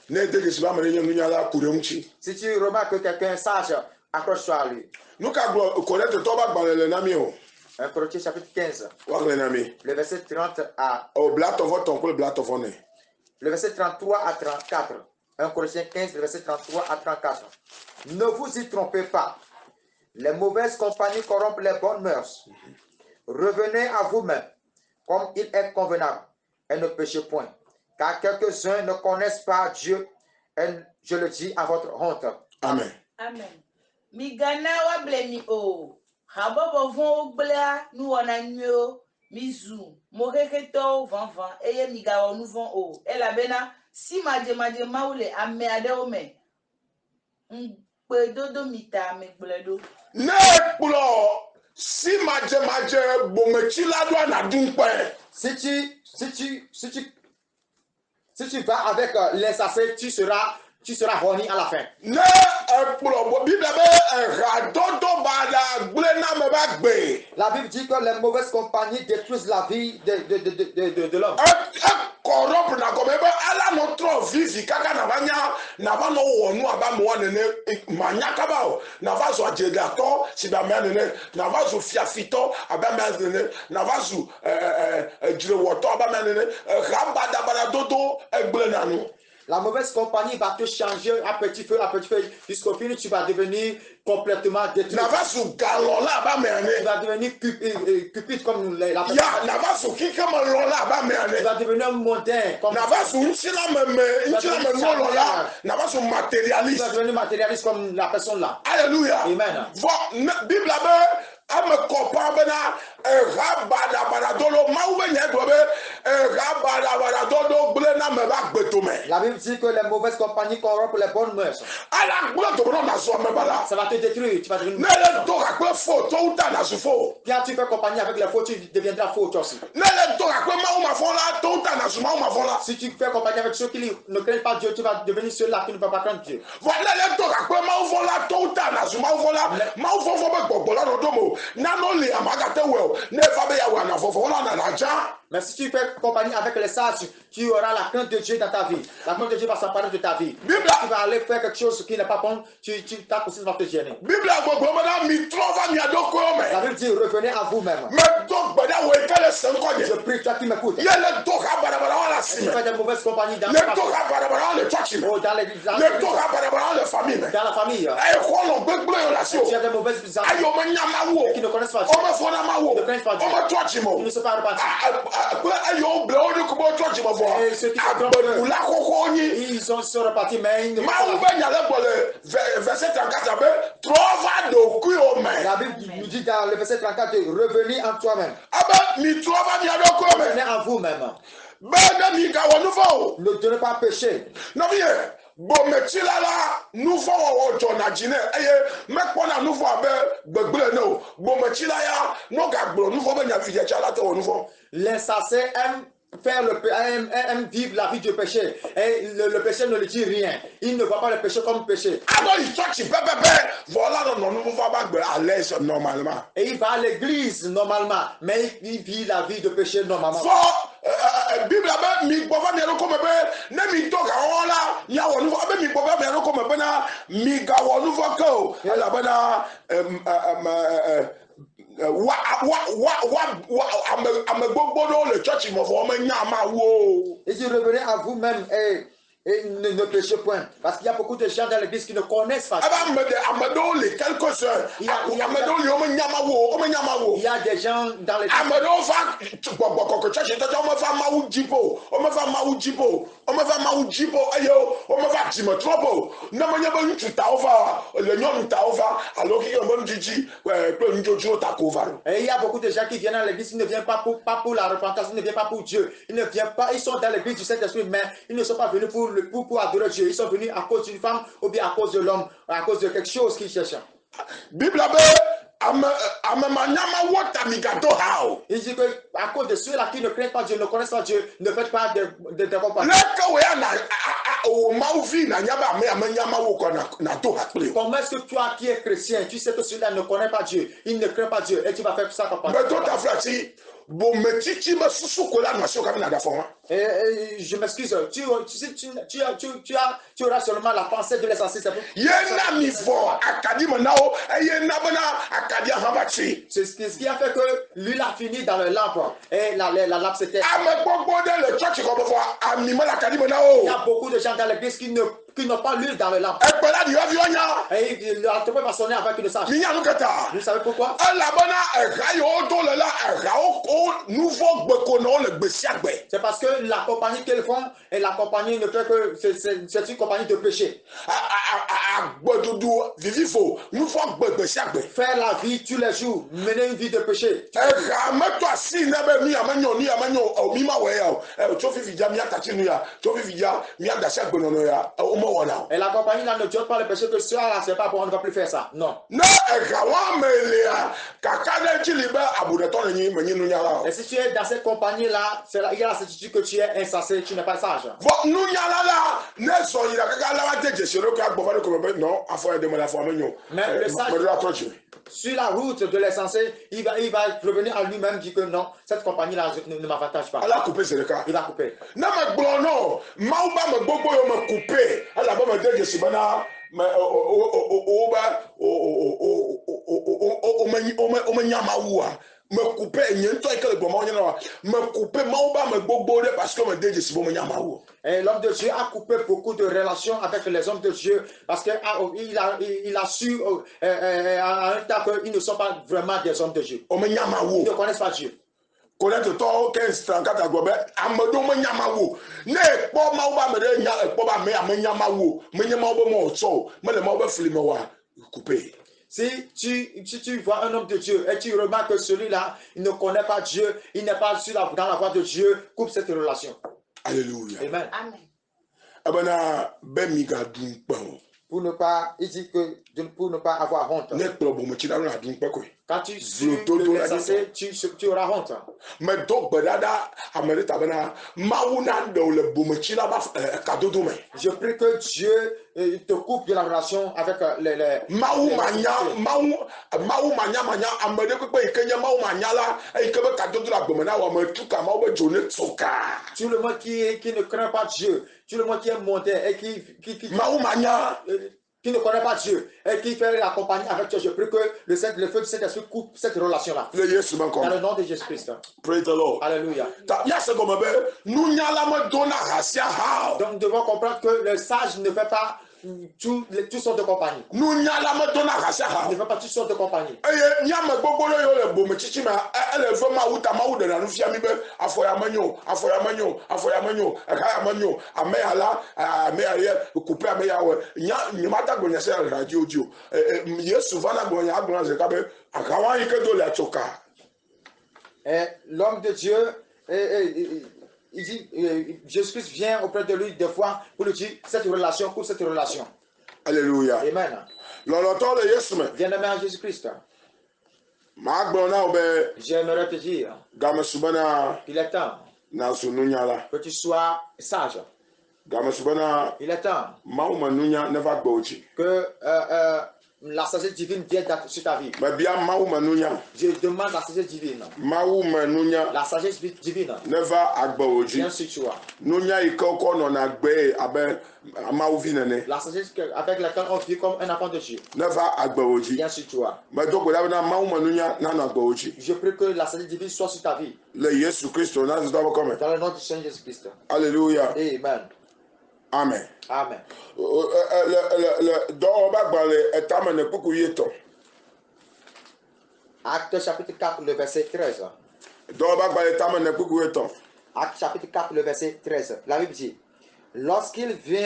Si tu remarques que quelqu'un est sage, accroche-toi à lui. 1 Corinthiens chapitre 15. Le verset 30 à... Le verset 33 à 34. 1 Corinthiens 15, le verset 33 à 34. Ne vous y trompez pas. Les mauvaises compagnies corrompent les bonnes mœurs. Revenez à vous-même, comme il est convenable, et ne péchez point. Car quelques-uns ne connaissent pas Dieu, et je le dis à votre honte. Amen. Amen. Mi gana wa ble mi o. Habobo von ogbla nu wana nyo. Mi zou. Mo reketo van van. Eye mi gawo nu von o. Ela bena si maje maule ame ade ome. Mpe dodo mita me gbledo. Ne kplo si maje bomechila do na dumpe. Si tu vas avec l'insensé, tu seras horny à la fin. Ne kplo Bible be radodo bala gblena me ba gbe. La Bible dit que les mauvaises compagnies détruisent la vie de l'homme. Corrompt na comme be ala no tro vivi kaka na ba no wonu aba mo nene manya kaba o na va zo ajegato si ba me nene na va zo fiafito aba me nene na va zo jirewoto aba me nene rambada bala dodo egble na nu. La mauvaise compagnie va te changer à petit feu, jusqu'au final tu vas devenir complètement détruit. Tu vas devenir cupide comme la personne. Tu vas devenir mondain comme tu vas devenir matérialiste comme la personne là. Alléluia. Amen. Bible ame kopa bena rabada baradolo maube nyegbe rabada baradolo blena me ba gbetome. La Bible dit que les mauvaises compagnies corrompent les bonnes mœurs. Ala gbe to na so me bala. Ça va te détruire, tu vas devenir. Nele to akwe fo to uta na su fo. Quand tu fais compagnie avec les faux, tu deviendras faux toi aussi. Nele to akwe ma fo la to uta na su ma fo la. Si tu fais compagnie avec ceux qui ne craignent pas Dieu, tu vas devenir ceux-là qui ne peuvent pas craindre Dieu. Voilà nele to akwe ma fo la to uta na su ma fo la. Ma fo be gbogbo la do mo. Nano le amagate well. Never be ya wa na fo na na ja. Mais si tu fais compagnie avec les sages, tu auras la crainte de Dieu dans ta vie. La crainte de Dieu va s'emparer de ta vie. Bible. Tu vas aller faire quelque chose qui n'est pas bon, ta conscience va te gêner. Bible gbogbo madame mi trova mi adoko me. La Bible dit revenez à vous-même. Me donc bada we kale senkoje. Je prie toi qui m'écoutes. Yele donc abara wala Si sime. tu fais des mauvaises compagnies dans Le donc abara le church. oh, dans l'église, Le donc abara le famille. dans la famille. Ay ko lo gbegble yo la si o. Tu as des mauvaises amies Ayo ma nyama wo. qui ne connaissent pas O Dieu. ma fona ma wo. Ne connaissent pas Dieu. O ma church Qui mo. ne sont pas repentis. Ayo ble o ni ko church mo fo. Et ceux qui sont Agbelu la koko ni. ils sont repartis, mais ils ne Ma wo be nyale bole verset 34 be trova do ku o me. La Bible nous dit dans le verset 34, revenez en toi-même. Aba mi trova mi adoko me. Revenez en vous-même. Bẹ́ẹ̀ni mi ka wọ nufọ. Ne donnez pas péché. Nọbi yẹ bometsila la nufọ wọwọ jọna jinẹ eye mẹkpọna nufọ abẹ gbẹgbẹlẹ ne o bometsila ya n'o ka gbọrọ nufọ bẹ nyafi yẹ tsi ala tẹ wọ nufọ. L'insensé aime vivre la vie du péché. Et le péché ne lui dit rien. Il ne voit pas le péché comme péché. Alo ìtọ́tsi pẹ́pẹ́pẹ́ vọ́lá nọ nufọ bá gbẹ alẹ́ sọ normalement. Et il va à l'église normalement, mais il vit la vie de péché normalement. Fọ Bible abẹ mi gbọfọ mi ẹnu kọmẹ bẹ ne mi tọ ka wọn la ya wọ nufọ abẹ mi gbọfọ mi ẹnu kọmẹ bẹ na mi ka wọ nufọ kẹ o alabẹ na ame gbogbo ɖewo le church me fɔ ɔme nya ma wo. Et si revenez à vous-même et ne péchez point. Parce qu'il y a beaucoup de gens dans l'église qui ne connaissent pas. Ame ɖewo le quelque chose. Ame ɖewo le ɔme nya ma wo ɔme nya ma wo. Il y a des gens dans l'église. Ame ɖewo va gbɔgbɔ kɔkɔ church tete ɔme va mawu dzi po ɔme va mawu dzi po ɔme va mawu dzi po eye ɔme va dzimetrɔ po ne menye be ŋutsu tawo va le nyɔnu tawo va alo kike be nudzidzi kple nudzodzowo ta ko va. Et il y a beaucoup de gens qui viennent dans l'église, ils ne viennent pas pour la repentance, ils ne viennent pas pour Dieu. Ils ne viennent pas, ils sont dans l'église du Saint-Esprit, mais ils ne sont pas venus pour adorer Dieu. Ils sont venus à cause d'une femme ou bien à cause de l'homme, à cause de quelque chose qu'ils cherchent. Bible be ame manyama wo tamigato ha o. Il dit que à cause de ceux-là qui ne craignent pas Dieu, ne connaissent pas Dieu, ne faites pas de compagnie. Leke we ya na o mawu na nyaba ame nyama wo ko na to hakple. Comment est-ce que toi qui es chrétien, tu sais que celui-là ne connaît pas Dieu, il ne craint pas Dieu, et tu vas faire ça comme Mais toi ta frère si bon me titi me susu ko la na so kam na da fon. Je m'excuse, tu auras seulement la pensée de l'essentiel. Yena mi fo akadi mo na o yena bana akadi ahabachi. C'est ce qui a fait que lui a fini dans le lampe et la lampe c'était. Ame gbogbo de le church ko fo ami mo la akadi mo na o. Il y a beaucoup de gens dans l'église qui qui n'ont pas l'huile dans le lampe. ekpe la di ovi onya Et la tempête va sonner avant qu'ils ne sachent. mi nya nu keta Vous savez pourquoi? elabena eha yi wo do le la eha o nouveau gbe ko na o le gbe sia gbe C'est parce que la compagnie qu'ils font, et la compagnie ne fait que c'est une compagnie de péché. agbedudu vivifo nouveau gbe sia gbe Faire la vie tous les jours, mener une vie de péché. eha meto asi na be mi amanyo mi ma we ya o tso fifi ja mi atachi nu ya tso fifi ja mi adasi agbe no ya o mo wona Et la compagnie là ne dure pas le péché que cela là, c'est pas bon, on ne va plus faire ça. Non. na eha wa melia kaka de chili be abudeto ni menyi nu nyala Et si tu es dans cette compagnie là, il y a la certitude que tu es insensé, tu n'es pas sage. vo nu nyala la ne so yi la kaka la wa de jesero ka gbo fa ko be no afo e de mo la fo amenyo Mais le sage- me do atroche Sur la route de l'insensé, il va revenir à lui-même, dire que non, cette compagnie là ne m'avantage pas. ala couper sereka Il va couper. na me gbo no ma u ba me gbogbo yo me couper ala ba me de jeseba na me o ba o me nyama wa me couper nyento e kele gbo ma onyana me couper ma u ba me gbogbo de parce que me de jeseba me nyama wo Et l'homme de Dieu a coupé beaucoup de relations avec les hommes de Dieu parce qu'il a su à un temps qu'ils ne sont pas vraiment des hommes de Dieu. o me nyama Ils wo ne connaissent pas Dieu. connaître to 15 34 gbo be amedo me nyama wo na e po ma u ba me de nya e po ba me nyama wo me nyama wo be mo so me le ma wo be fili me wa couper Si tu vois un homme de Dieu et tu remarques que celui-là, il ne connaît pas Dieu, il n'est pas dans la voie de Dieu, coupe cette relation. alléluia Amen. Amen. abana be mi ga dun pa o Il dit que pour ne pas avoir honte. ne kpɔ bometsila no adun kpɛ koe Quand tu suis Vlototo le la insensé, tu auras honte. mɛ do gbeɖaɖa ame ɖe ta bena mawu na ɖewo le bometsila ba kadodo me Je prie que Dieu te coupe de la relation avec les mawu manya ame ɖe kpekpe yi ke nye mawu manya la eyi ke be kadodo le agbeme na wɔ ame tu ka mawu be dzo ne tsoka tout le monde qui ne craint pas Dieu, tout le monde qui est monté et mawu manya qui ne connaît pas Dieu et qui fait la compagnie avec toi, je prie que le feu du Saint-Esprit coupe cette relation-là. le yesu me Dans kɔ le nom de Jésus-Christ. praise the lord Alléluia. ta yase gɔme be nunyala me dona ha sia ha o Donc nous devons comprendre que le sage ne fait pas toutes sortes de compagnies. nunyala me dona ha sia ha Il o ne fait pas toutes sortes de compagnies. eye nyame gbogbo ɖe yiwo le bometsitsi me ele fe mawu ta mawu ɖena nu fia mi be afɔ ya menyo afɔ ya menyo afɔ ya menyo eha ya menyo ame ya la ame ya ye kupe ame ya wɔ nyemata gblɔ nya se radio dzi o yesu va na gblɔ nya agblɔ na zeka be aha wa yi ke do le atsoka Et l'homme de Dieu, il dit, Jésus-Christ vient auprès de lui des fois pour lui dire cette relation, coupe cette relation. alléluia Amen. lɔlɔtɔ le yesu me Bien-aimé en Jésus-Christ, maa gblɔ na wo be j'aimerais te dire gamesube na qu'il est temps nazu nunyala que tu sois sage. gamesube na Il est temps mawu me nunya ne va gbewo dzi que la sagesse divine vienne sur ta vie. me bia mawu me nunya Je demande la sagesse divine. mawu me nunya La sagesse divine ne va agbewo dzi vient sur toi. nunya yi ke wokɔ nɔna gbe abe mawu vi nene La sagesse avec laquelle on vit comme un enfant de Dieu ne va agbewo dzi vient sur toi. medo gbe ɖa bena mawu me nunya nanɔ agbewo dzi Je prie que la sagesse divine soit sur ta vie. le yesu kristo nazɔtɔ be kɔme Dans le nom du Seigneur Jésus-Christ. alléluia Amen. amen Amen. le dɔwɔba gbalẽ etame ne kpuku yi etɔ̃ Acte chapitre 4, le verset 13. dɔwɔba gbalẽ etame ne kpuku yi etɔ̃ Acte chapitre 4, le verset 13. La Bible dit, lorsqu'il vit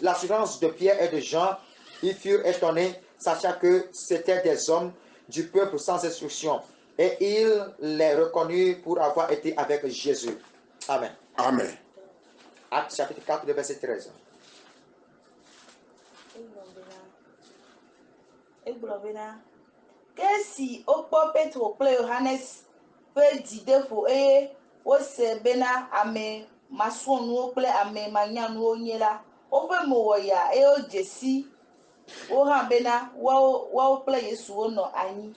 l'assurance de Pierre et de Jean, ils furent étonnés, sachant que c'étaient des hommes du peuple sans instruction. Et ils les reconnurent pour avoir été avec Jésus. Amen. amen Acte chapitre 4, le verset 13. Egblɔ bena ke si wokpɔ Petro kple Yohanes ƒe dzideƒo eye wose bena ame masrɔ̃nuwo kple ame manyanuwo nye la, woƒe mo wɔ ya eye wodze si wo hã bena woawo kple Yesu wonɔ anyi.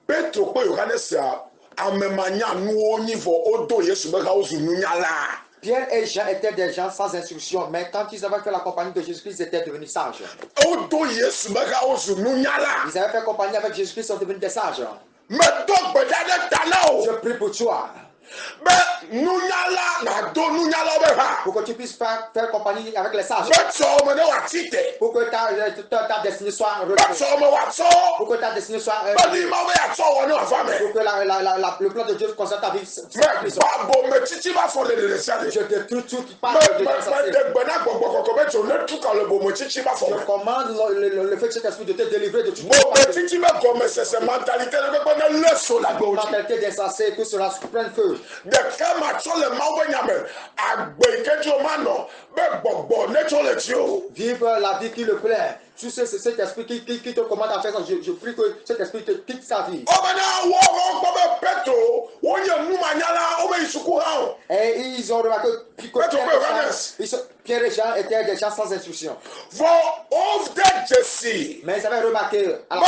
petro kple yohanesia ame manya nuwo nyi vɔ wodo yesu be ha wozu nunyala Pierre et Jean étaient des gens sans instruction, mais quand ils avaient fait la compagnie de Jésus-Christ, ils étaient devenus sages. wodo yesu be ha wozu nunyala Ils avaient fait compagnie avec Jésus-Christ, ils sont devenus des sages. medo gbe ɖa ɖe ta na Je o prie pour toi. be nunyala na do nunyala be ha Pour que tu puisses faire compagnie avec les sages. be so me ne watite Pour que ta destinée soit be retrouvée. so me watso Pour que ta destinée soit be di ma we atso wonu afame pour que le plan de Dieu concerne ta vie. me babo me titi ba fo de sale Je détruis tout qui me parle de me de gbona gbogbo kokko be so ne tu ka le bo mo titi ba fo Je commande le fait de cet esprit de te délivrer de tout mo be titi be ko me se mentalité de ko na le so la gbo mentalité d'insensé, que cela prenne feu. de kama so le ma we nyame agbe kejo ma no be gbogbo ne to le ti o Vivre la vie qui le plaît. Tu sais, c'est cet esprit qui te commande à faire ça. Je prie que cet esprit te quitte sa vie. obana wo ko be petro wo ye nu manyala o be isuku ha o Et ils ont remarqué que Pierre et Jean étaient des gens sans instruction. for of that jesse Mais ils avaient remarqué, alors,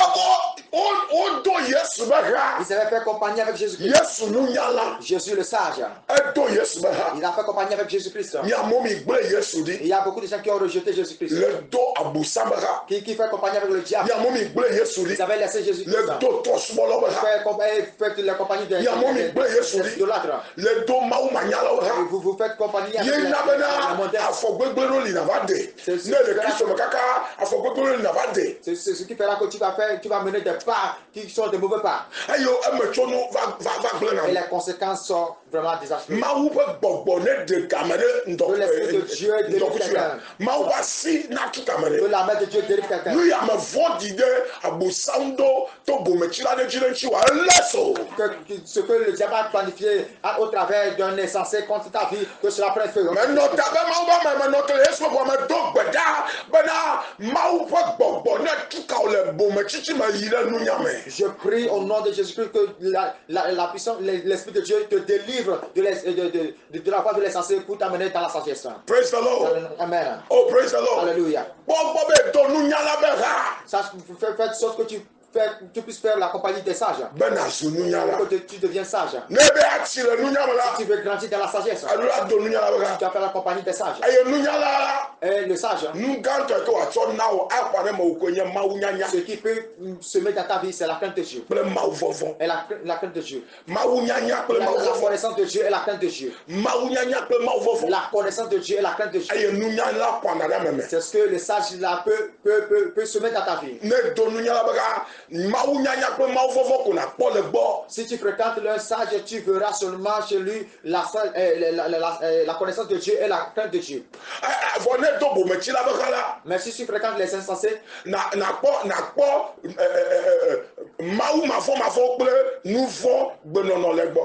ba o do yesu be ha ils avaient fait compagnie avec Jésus-Christ. yesu nu nyala Jésus le sage. e do yesu be ha Il a fait compagnie avec Jésus-Christ. mi amomi gbe yesu di Il y a beaucoup de gens qui ont rejeté Jésus-Christ. le do abusa be ha Qui fait compagnie avec le diable. mi amomi gbe yesu di Ils avaient laissé Jésus-Christ. le do to smolo be ha Fait la compagnie mi amomi gbe yesu di idolâtres. le do mawu manyala o ha Vous faites compagnie avec ye les nabena modernes. afogbegbero li na va de ne le kristo me kaka afogbegbero li na va de C'est ce qui fera que tu vas mener des pas qui sont des mauvais pas. ayo emetsono va gble Et na les conséquences sont vraiment désastreuses. mawu pe gbɔgbɔ ne de game ɖe Que l'esprit de Dieu délivre ŋdɔkutsu la quelqu'un. mawu ƒe asi natu game Que ɖe la main de Dieu délivre quelqu'un. nu yame vɔɖi ɖe abosaŋu ɖo to bometsila ɖe dzi ɖe ŋuti wa elé so Ce que le diable a planifié au travers d'un insensé contre ta vie, que cela prenne feu. menɔ ta be mawu ƒe ame menɔ ke le yesu ƒe ʋua me do gbe ɖa bena mawu ƒe gbɔgbɔ ne tu ka le bometsitsi me yi ɖe nunya me Je prie au nom de Jésus-Christ que la puissance, l'Esprit de Dieu te délivre de la voie de l'insensé pour t'amener dans la sagesse. praise the lord Amen. oh praise the lord Alléluia. gbɔgbɔ be do nunyala be ha Ça fait de sorte que tu puisses faire la compagnie des sages. bena zu nunyala Que tu deviens sage. ne be ati le nunya me la Si tu veux grandir dans la sagesse, alo la do nunyala be ha tu vas faire la compagnie des sages. eye nunyala Et le sage, nu gãtɔ yi ke wòatsɔ na wò akpa ɖe me wòkoe nye mawu nyanya ce qui peut semer dans ta vie, c'est la crainte de Dieu. kple mawu vɔvɔ Et la crainte de Dieu. mawu nyanya kple La mawu vɔvɔ connaissance de Dieu et la crainte de Dieu. mawu nyanya kple mawu vɔvɔ La connaissance de Dieu et la crainte de Dieu. eye nunyala kpɔna ɖe ame me C'est ce que le sage là peut semer dans ta vie. ne do nunyala be ka mawu nyanya kple mawu vɔvɔ ko nakpɔ le gbɔ Si tu fréquentes le sage, tu verras seulement chez lui la connaissance de Dieu et la crainte de Dieu. vɔ ne do bometsila be ka la Mais si tu fréquentes les insensés, nakpɔ mawu mavɔmavɔ kple nuvɔ gbenɔnɔ le gbɔ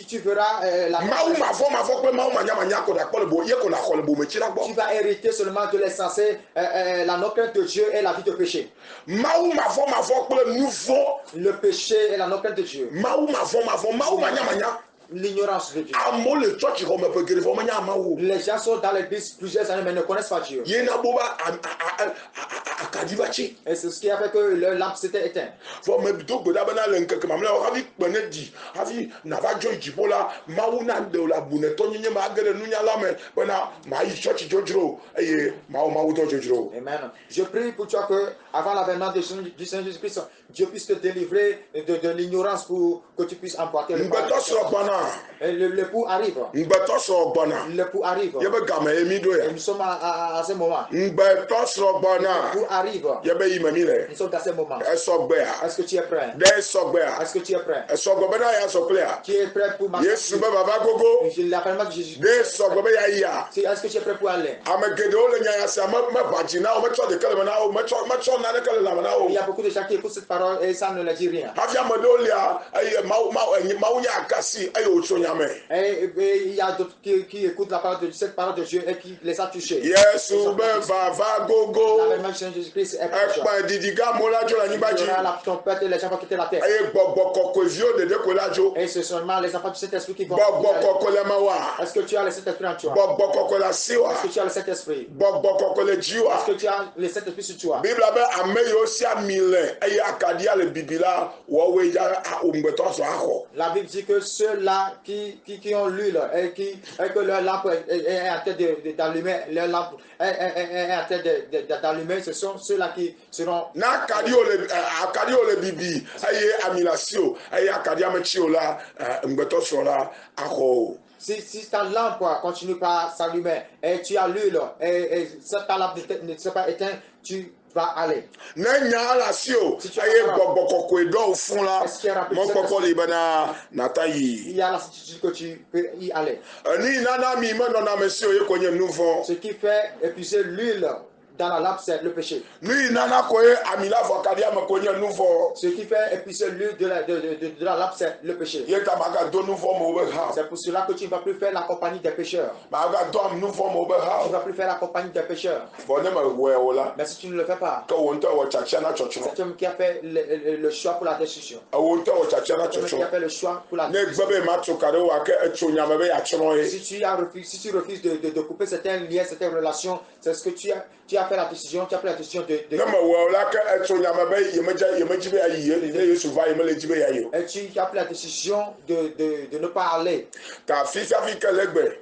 tu verras la mawu mavɔmavɔ kple mawu manyamanya ko nakpɔ le bo ye ko naxɔ le bometsila tu gbɔ vas hériter seulement de l'insensé, la non-crainte de Dieu et la vie de péché. mawu mavɔmavɔ kple nuvɔ Le péché et la non-crainte de Dieu. mawu mavɔmavɔ mawu manyamanya L'ignorance de Dieu. amewo le tsɔtsi xɔ me ƒe geɖe vɔ menya amawo Les gens sont dans l'église plusieurs années mais ne connaissent pas Dieu. yena bo ba akaɖi va tsi Et c'est ce qui a fait que leur lampe s'était éteinte. vɔ me do gbe ɖa bena le ŋkeke mamlɛawo hafi kpe ne ɖi hafi nava dzo yi dziƒo la mawu na ɖe le abunɛtɔ nyenye me age ɖe nunyala me bena mayi tsɔtsi dzodzro eye mawu dɔ dzodzro. Amen. Je prie pour toi que avant l'avènement du Seigneur Jésus-Christ, Dieu puisse te délivrer de l'ignorance pour que tu puisses emporter le ŋgbɛtɔ srɔ̃ gbɔna L'époux arrive. ŋgbɛtɔ srɔ̃ gbɔna L'époux arrive. ye be game ye mi ɖo Et ya nous sommes à ce moment. ŋgbɛtɔ srɔ̃ gbɔna L'époux arrive. ye be yi me mi le Nous sommes dans ce moment. esɔ gbea Est-ce que tu es prêt? ɖe esɔ gbea Est-ce que tu es prêt? esɔ gbɔ bena ya sɔ kplea Tu es prêt pour marcher? yesu be baba gogo L'appellement de Jésus. ɖe esɔ gbɔ be ya yia. Est-ce que tu es prêt pour aller? Ame geɖewo le nya ya sia meʋa dzi na wo metsɔ ɖeke le me na wo metsɔ naneke le lame na wo Il y a beaucoup de gens qui écoutent cette parole et ça ne leur dit rien. hafi ame ɖewo lia eye mawu nye akasi eye wòtso nya me Et il y a d'autres qui écoutent cette parole de Dieu et qui les a touchés. yesu be vava gogo L'avènement du Seigneur Jésus-Christ est proche. ekpa didi gã amewo la dzo le anyigba Il y dzi aura la trompette et les gens vont quitter la terre. eye gbɔgbɔ kɔkɔeviwo ɖeɖe koe la dzo Et c'est seulement les enfants du Saint-Esprit qui vont. gbɔgbɔ kɔkɔe le me wa Est-ce que tu as le Saint-Esprit en toi? gbɔgbɔ kɔkɔe le asi wa Est-ce que tu as le Saint-Esprit? gbɔgbɔ kɔkɔe le dzi wa Est-ce que tu as le Saint-Esprit sur toi? bibla be ame yiwo si ami le eye akaɖia le bibi la wɔwoe ya ŋgbɛtɔ sɔ axɔ La Bible dit que ceux-là qui ont l'huile et que leur lampe est en train d'allumer, leur lampe est en train d'allumer, ce sont ceux-là qui seront. Na akadi ole bibi aye amilasio aye akadi amechio la mbeto sola ako. Si ta lampe continue pas à s'allumer et tu as l'huile et ta lampe ne s'est pas éteinte, tu vas aller. Nenya alasio aye gbogbo edo fun la mon koko le bana natayi. Il y a la certitude que tu peux y aller. Ni nana mi me nona mesio ye konye nouveau. Ce qui fait épuiser l'huile dans la lampe, c'est le péché. Ni nana koye amila vokadi am konye nouveau. Ce qui fait épuiser l'huile de la lampe, c'est le péché. Ye tamaga do nouveau mo be ha. C'est pour cela que tu ne vas plus faire la compagnie des pécheurs. Maga do am nouveau mo be ha. Tu ne vas plus faire la compagnie des pécheurs. Bonne me we ola. Mais si tu ne le fais pas, Ka wonto wo chacha na chocho. c'est toi qui a fait le choix pour la destruction. Wonto wo chacha na C'est toi chocho. qui a fait le choix pour la Ne destruction. gbe ma tsokare wa ke echo nyama be ya choro e. Si tu refuses de couper certains liens, certaines relations, c'est ce que tu as fait la décision, tu as pris la décision de Ne me we ola ke echo nyama be yemeji be ayi ne Yesu va yemele jibe ya yo. et tu as pris la décision de ne pas aller. Ta fisa fi ke legbe.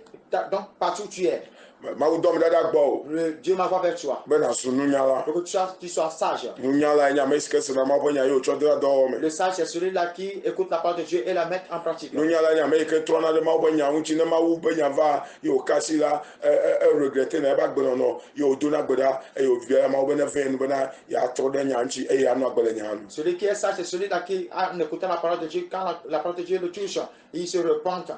Donc, partout où tu es, Ma wo dom dada gbo. Dieu m'envoie vers toi. Be na sunu nyala. Pour que tu sois sage. Nyala nya me ske se na ma bonya yo chodra do me. Le sage, c'est celui-là qui écoute la parole de Dieu et la met en pratique. Nyala nya me ke trona de ma bonya unchi na ma wu bonya va yo kasi la regretter na ba gbo no yo do na gboda yo via ma wo na ven bona ya troda nya nchi e ya no agbele nya no. Celui qui est sage, c'est celui-là qui, en écoutant la parole de Dieu, quand la parole de Dieu le touche, il se repent.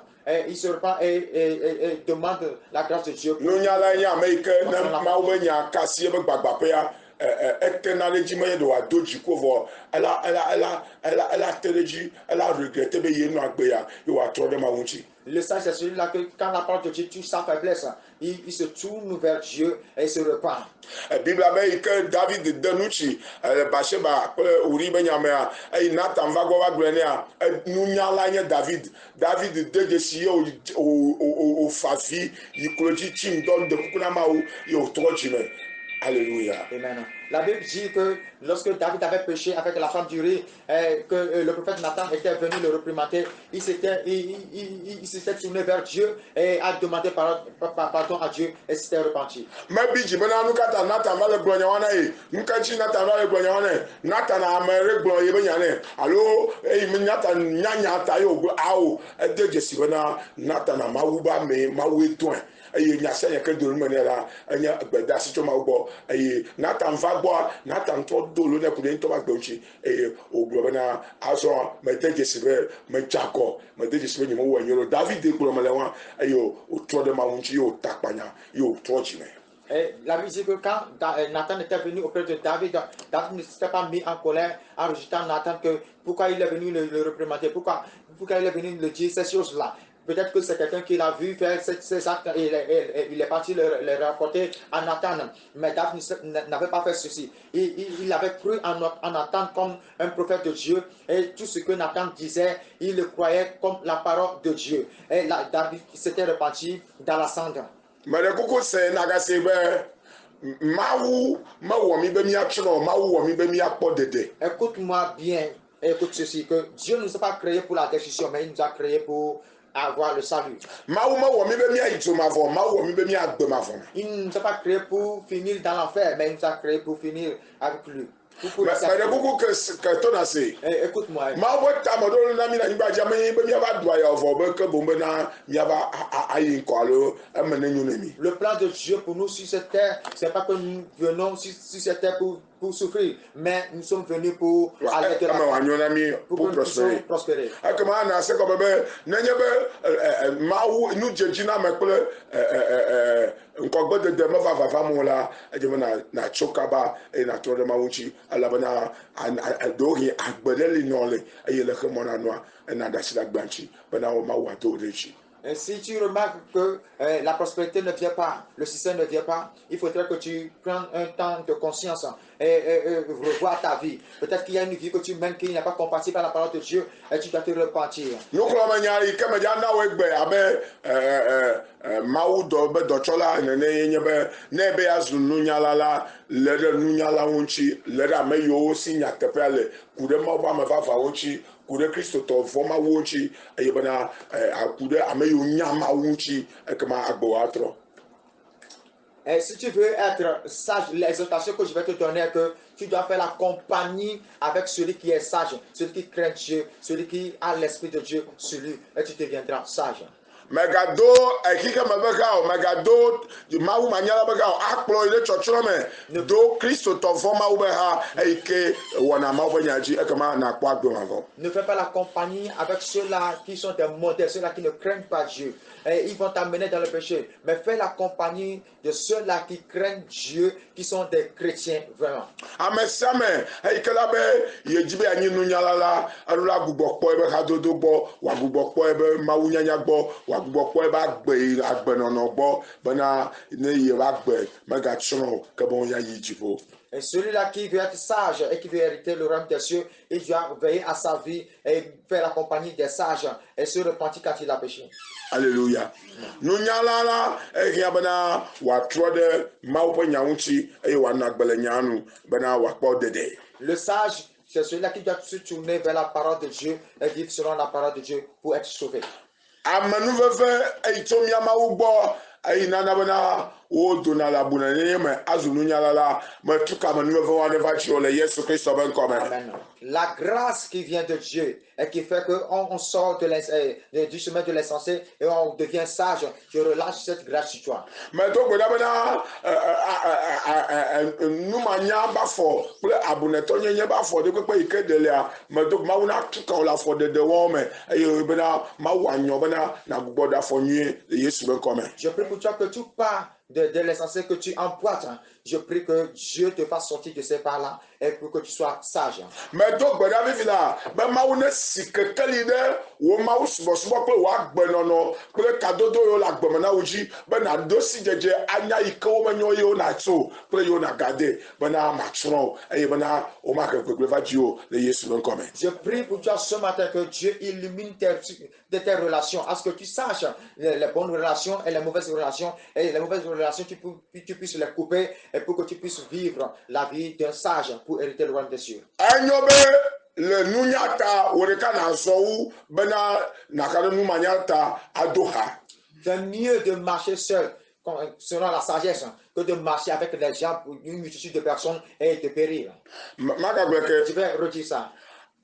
Il se repent et demande la grâce de Dieu. Nyala nya me ke na ma wo bonya kasi e be gbagba pe ya eternally me do adoji ko vo ela teleji ela regretter be ye no agbe ya yo wa troda ma unchi. Le sage, c'est celui-là que quand la parole de Dieu touche sa faiblesse, il se tourne vers Dieu et il se repent. Bible be que David denuchi Bathsheba uri benyamea Nathan va go wa glenia nunyala nya David de si o fafi yikoloji chim don de kukuna ma o yo trojime. Alléluia. Amen. La Bible dit que lorsque David avait péché avec la femme d'Uri, que le prophète Nathan était venu le réprimander, il s'était tourné vers Dieu et a demandé pardon à Dieu et s'était repenti. Mais biji bena nu kata Nathan va le glonya wana e nkachi Nathan va le glonya wana Nathan amere glonya be nyane allo Nathan nyanya ta yo awo de jesi bena Nathan mawuba me maweton aye nyase nya ke do menela anya gbeda si to mawbo aye Nathan va gbo Nathan to do lo ne ku de to ba gbochi ogbo bena aso me de jesi be me jako me de jesi be ni mo wo nyoro David de ku lo melewa ayo o to de mawunchi yo takpanya yo to jime. Et la Bible dit que quand Nathan était venu auprès de David, David ne s'était pas mis en colère en rejetant Nathan que pourquoi il est venu le réprimander, pourquoi il est venu le dire ces choses-là. Peut-être que c'est quelqu'un qui l'a vu faire ces actes et il est parti les rapporter à Nathan. Mais David n'avait pas fait ceci. Il avait cru en Nathan comme un prophète de Dieu. Et tout ce que Nathan disait, il le croyait comme la parole de Dieu. Et là, David s'était repenti dans la cendre. Mais le coucou c'est nagasebe mawu mawu mi be mi atro mawu mi be mi akpo dede. Écoute-moi bien, écoute ceci, que Dieu ne nous a pas créé pour la destruction, mais il nous a créé pour avoir le salut. Mawu mi be mi aito mavo, mawu mi be mi agbe mavo. Il ne nous a pas créé pour finir dans l'enfer, mais il nous a créé pour finir avec lui. Mais le coucou que ton assez. Écoute-moi. Mawu ta modo na mi na ngba jame be mi aba doa ya ovo be ke bombe na mi aba ayi ko alo amene nyunemi. Le plan de Dieu pour nous sur cette terre, c'est pas que nous venons sur cette terre pour souffrir, mais nous sommes venus pour aller de la pour prospérer. Comment na se ko be nenye be mawu nu jejina me pele nkogbe de me va mo la ejeme na chokaba e na to de mawuchi alabana dohi agbedeli nole ayele ke mona noa na dasi la gbanchi bana o mawu adorechi. Et si tu remarques que la prospérité ne vient pas, le succès ne vient pas, il faudrait que tu prennes un temps de conscience et revoir ta vie. Peut-être qu'il y a une vie que tu mènes qui n'est pas compatible à la parole de Dieu et tu dois te repentir. Nous croyons que Mediana Wegbe abe Maou do chola nebe azu nunyala lede nunyala unchi lede me yo si nyatepele kude mo ba me fa fa unchi akuɖe kristotɔ vɔ mawu ŋuti eye bena akuɖe ame yiwo nya mawu ŋuti ekema agbewo atrɔ. Et si tu veux être sage, l'exhortation que je vais te donner est que tu dois faire la compagnie avec celui qui est sage, celui qui craint Dieu, celui qui a l'esprit de Dieu sur lui, et tu deviendras sage. Megado ekike me be ga o megado mawu manyala be ga o akplɔ yi ɖe tsɔtsrɔ̃ me do kristotɔ vɔ mawu be ha eyike wɔna mawu be nya dzi ekema nakpɔ agbe mavɔ. Ne fais pas la compagnie avec ceux-là qui sont des modèles, ceux-là qui ne craignent pas Dieu. Et ils vont t'amener dans le péché. Mais fais la compagnie de ceux-là qui craignent Dieu, qui sont des chrétiens vraiment. Ame sia me eyike la be yedzi be anyi nunyala la alo la gbugbɔ kpɔ ebe hadodo gbɔ wagbugbɔ kpɔ ebe mawu nyanya gbɔ wagbugbɔ kpɔ ebe agbenɔnɔ gbɔ bena ne ye ba gbe megatsrɔ̃ ke be wonya yi dziƒo. Et celui-là qui veut être sage et qui veut hériter le royaume des cieux, il doit veiller à sa vie et faire la compagnie des sages et se repentir quand il a péché. Alléluia. Nunyala la ehia bena watrɔ ɖe mawu ƒe nya ŋuti eye wòana gbe le nya nu bena wòakpɔ dede. Le sage, c'est celui-là qui doit se tourner vers la parole de Dieu et vivre selon la parole de Dieu pour être sauvé. Amenuveve eyi tso mia mawu gbɔ eyi nana bena wo dona le abunanenye me azu nunyala la metu ka amenuveve wa va tsi le Yesu Kristo be ŋkɔ me. Amen. La grâce qui vient de Dieu et qui fait qu'on sort du chemin de l'insensé et on devient sage, je relâche cette grâce sur toi. Medo gbe ɖa bena numanya ba fɔ kple abunetɔ nyenye ba fɔ de kpekpe yi ke delia medo mawu na tu ka wo le afɔdede wɔwo me eye bena mawu anyɔ bena nagbugbɔ ɖe afɔ nyuie le Yesu be ŋkɔ me. Je prie pour toi que tu pars de l'insensé, que tu emboîtes. Je prie que Dieu te fasse sortir de ces pas-là et pour que tu sois sage. Medo gbe ɖa vivi la be mawu ne si kekeli ɖe wo mawu subɔsubɔ kple wo agbenɔnɔ kple kadodo yiwo le agbeme na wo dzi be naɖo si dzedze anya yi ke wo menyo yiwo natso kple yiwo nagade bena matsrɔ̃ wo eye bena womahe gbegble va dzi o le Yesu be ŋkɔ me. Je prie pour toi ce matin que Dieu illumine tes relations, à ce que tu saches les bonnes relations et les mauvaises relations, et les mauvaises relations tu puisses les couper et pour que tu puisses vivre la vie d'un sage pour hériter le royaume des cieux. Enyo be le nunya ta wo ɖeka nazɔ wu bena naka ɖe numanya ta ado ha. C'est mieux de marcher seul selon la sagesse que de marcher avec les gens, une multitude de personnes et de périr. Magagbe ke Je vais redire ça.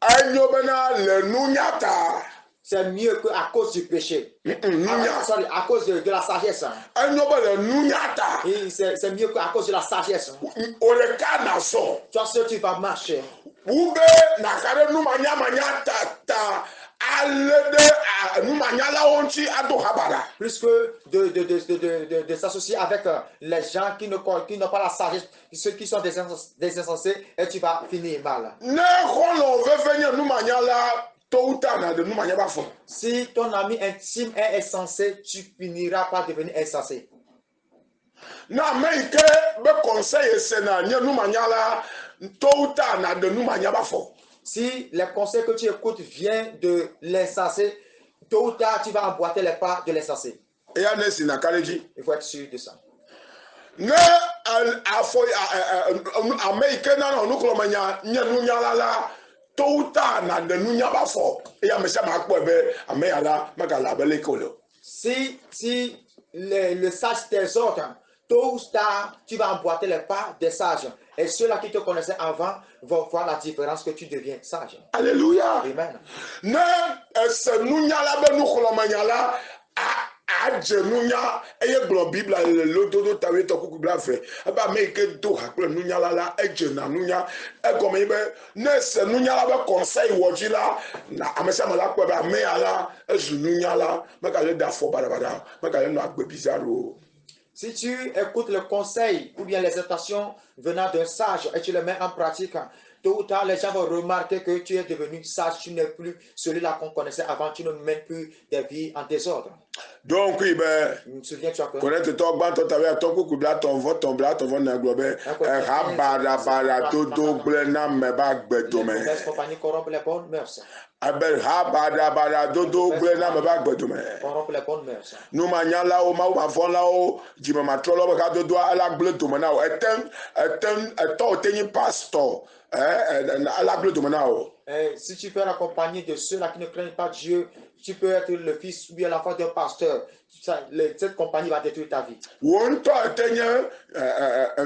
enyo bena le nunya ta C'est mieux qu'à cause du péché. nunya À cause de la sagesse. enyo be le nunya ta Et c'est mieux qu'à cause de la sagesse. wo ɖeka nazɔ. Toi seul tu vas marcher. Wu be naka ɖe numanyamanya ta ale ɖe numanyalawo ŋuti ado habara. Plus que de s'associer avec les gens qui n'ont pas la sagesse, ceux qui sont des insensés, et tu vas finir mal. Ne xɔlɔ veve nye numanyala tɔwu ta na de numanya ba fɔ. Si ton ami intime est insensé, tu finiras par devenir insensé. Na ame yi ke be conseil esena nye numanyala tɔwu ta na de numanya ba fɔ. Si les conseils que tu écoutes viennent de l'insensé, tôt ou tard tu vas emboîter les pas de l'insensé. Eya ne si na kale dzi. Il faut être sûr de ça. Ne afɔ ame yi ke nana nuklɔmenya nye nunyala la tɔwu ta na de nunya ba fɔ eya ame sia ame akpɔe be ame ya la megale abe leke wòle o. Si le sage t'exhorte, tôt ou tard, tu vas emboîter les pas des sages. Et ceux-là qui te connaissaient avant vont voir la différence que tu deviens sage. Alléluia. Amen. Ne ese nunyala be nuxlɔmenya la adze nunya eye gblɔ bibla le lododo tawe tɔ kuku bla ve ebe ame yi ke do ha kple nunyala la edze na nunya egɔme yi be ne ese nunyala be conseil wɔ dzi la na ame sia ame la kpɔe be ame ya la ezu nunyala megale da afɔ badabada megale nɔ agbe bizarre o. Si tu écoutes le conseil ou bien les exhortations venant d'un sage et tu les mets en pratique, tôt ou tard, les gens vont remarquer que tu es devenu sage, tu n'es plus celui-là qu'on connaissait avant, tu ne mènes plus des vies en désordre. Donc, oui, ben, Souviens-tu que connaître ton ban, ton tavé, ton coucou, ton vote, ton blas, ton vote, ton globe, rabada, bada, dodo, blena, meba, les bedome. mauvaises compagnies corrompent les bonnes mœurs. Abel ha bada bada dodo gble na me ba gbedume. On rompt les bonnes mœurs. Nu ma nya la o ma von la o jime ma trolo ba ka dodo ala gble dume na o etem eto tenyi pastor ala gble dume na o. Si tu peux l'accompagner de ceux-là qui ne craignent pas Dieu, tu peux être le fils ou bien la femme d'un pasteur. Cette compagnie va détruire ta vie. Wonto tenye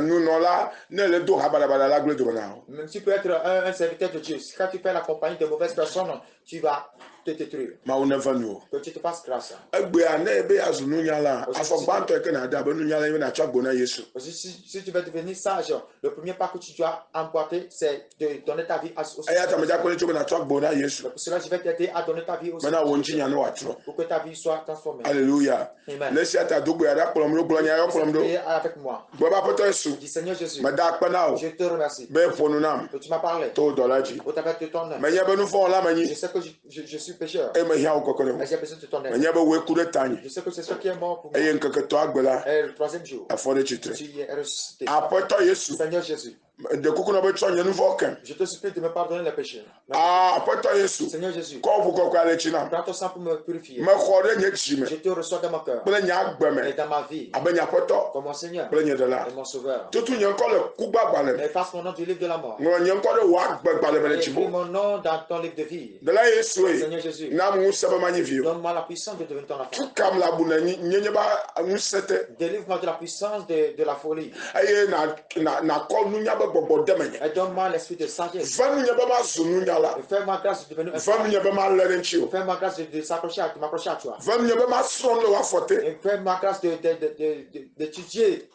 nu no la ne le do ha bada bada la gble dume na o. Même tu peux être un serviteur de Dieu. Quand tu fais la compagnie de mauvaises personnes, tu vas te détruire. Ma o never know. Que tu te fasses grâce. Egbe ane be azu nu nya la afogbanto eke na da be nu nya la na chagbo na Yesu. Si tu veux devenir sage, le premier pas que tu dois emboîter, c'est de donner ta vie au Seigneur. Aya ta me ja ko ni chobe na chagbo na Yesu. Pour cela, je vais t'aider à donner ta vie au Mana Seigneur. wonchi nya no watro. Pour que ta vie soit transformée. Alléluia. Amen. Laisse ta dogbo ya da kolom ro glonya yo kolom do. Priez avec moi. Bo ba poto Yesu. Dis Seigneur Jésus, Me da pa na o. je te remercie Be fonu nam. que tu m'as parlé To dolaji. au travers de ton nom. Me nya be nu fo la Je mani. sais que je suis pécheur. E me hia o kokore. Mais j'ai besoin de ton Me aide. nya be we ku de tani. Je sais que c'est ce qui est mort pour moi. E yen keke to agbela. Et le troisième jour, Afo de chitre. tu es ressuscité. Apoto Yesu. Seigneur Jésus, De kuku no be cho nya nu fo ken. je te supplie de me pardonner les péchés. Apoto Yesu. Seigneur Jésus, Ko bu ko kwa le china. prends ton sang pour me purifier. Me kho de nye chi me. Je te reçois dans mon cœur Ple nya agbe me. et dans ma vie, Abenya poto. comme mon Seigneur Ple nye de la. et mon Sauveur. Tutu nye ko le kugba gbale. Efface mon nom du livre de la mort. Ngo nye ko de wa agbe gbale be le Et chibo. écris mon nom dans ton livre de vie. De la Yesu e. Seigneur Jésus, Na mu sebe mani vi. donne-moi la puissance de devenir ton enfant. Tu kam la bu na nye ba mu sete. Délivre-moi de la puissance de la folie. Aye na ko nu nya be gbogbo de menye. Et donne-moi l'esprit de sagesse. Va nu nya be ma zu nu nya la. Et fais-moi grâce de devenir un Va nu nya be ma le nchi o. Fais-moi grâce de m'accrocher à toi. Va nu nya be ma son le wa fote. Et fais-moi grâce d'étudier.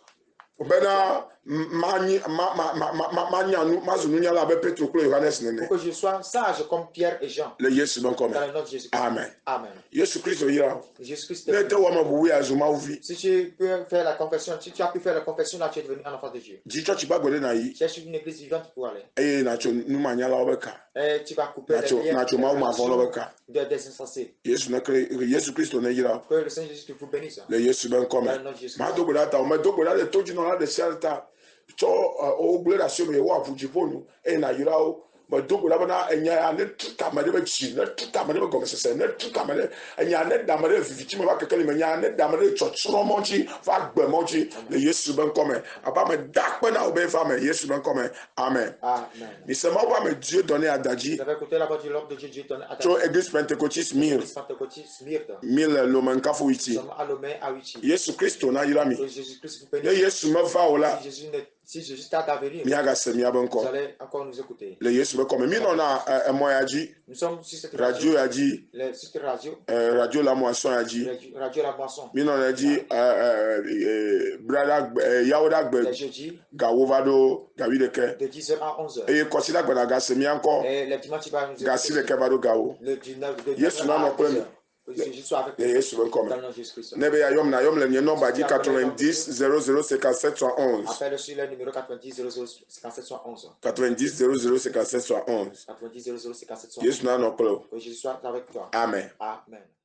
Bena mani ma nya nu ma zu nu nya la be Petro klo Yohanes nene. Pour que je sois sage comme Pierre et Jean. Le Yesu don come. Dans le nom de Jésus. Amen. Amen. Yesu Kristo yira. Jésus-Christ. Ne te wa ma bu ya zu ma uvi. Si tu peux faire la confession, si tu as pu faire la confession, là tu es devenu un enfant de Dieu. Ji church ba gbele na yi. Cherche une église vivante pour aller. Aye na cho nu ma nya la obeka. Et tu vas couper Na cho ma ma von obeka. des insensés. Yesu na kre Yesu Kristo na yira. Que le Seigneur Jésus te vous bénisse. Le Yesu ben come. Dans le nom de Jésus. Ma do gbele ta o me do gbele le toji no la de shelter. Cho o gbele da se me wa fuji ponu e na yira o. Ma do gbele na enya ne tuka ma de be chi ne tuka ma de be gomese ne tuka ma de enya ne da ma de fifi me ba kekele me nya ne da ma de chochro monchi fa gbe monchi le Yesu ben come. Aba me da pe na o ben fa me Yesu ben come. Amen. Amen. Ni se ma ba me Dieu donné à Daji. Vous avez écouté la voix de l'homme de Dieu donné à ta Cho église pentecôtiste église pentecôtiste Myrte. 1000 lomankafu Nous iti. sommes à Lomé à Huichi. Yesu Kristo na yira mi. Que Jésus-Christ vous Ye bénisse. Yesu me va ola. Si Jésus t'a à venir, Mi aga se mi abanko. vous allez encore nous écouter. Le Yesu be come. Mi no na mo yaji. Nous sommes sur cette Radio yaji. sur cette radio, Radio la moisson yaji. radio La Moisson. Mi no yaji brother yawoda Les gbe jeudis, gawovado gawideke. de 10h à 11h. E consider gbe na ga se mi anko. Et les dimanches, tu vas nous Gasi le écouter. kevado gawo. Le 19 de Yesu na no kwem. Jésus soit avec Le nous. Yesu be come. Dans le nom de Jésus-Christ. Nebe ya yom le nye number di 90 00 57 71. Appelle sur le numéro 90 00 57 71. 90 00 57 71. 90 00 57 71. Yesu na no klo. Que Jésus soit avec toi. Amen. Amen.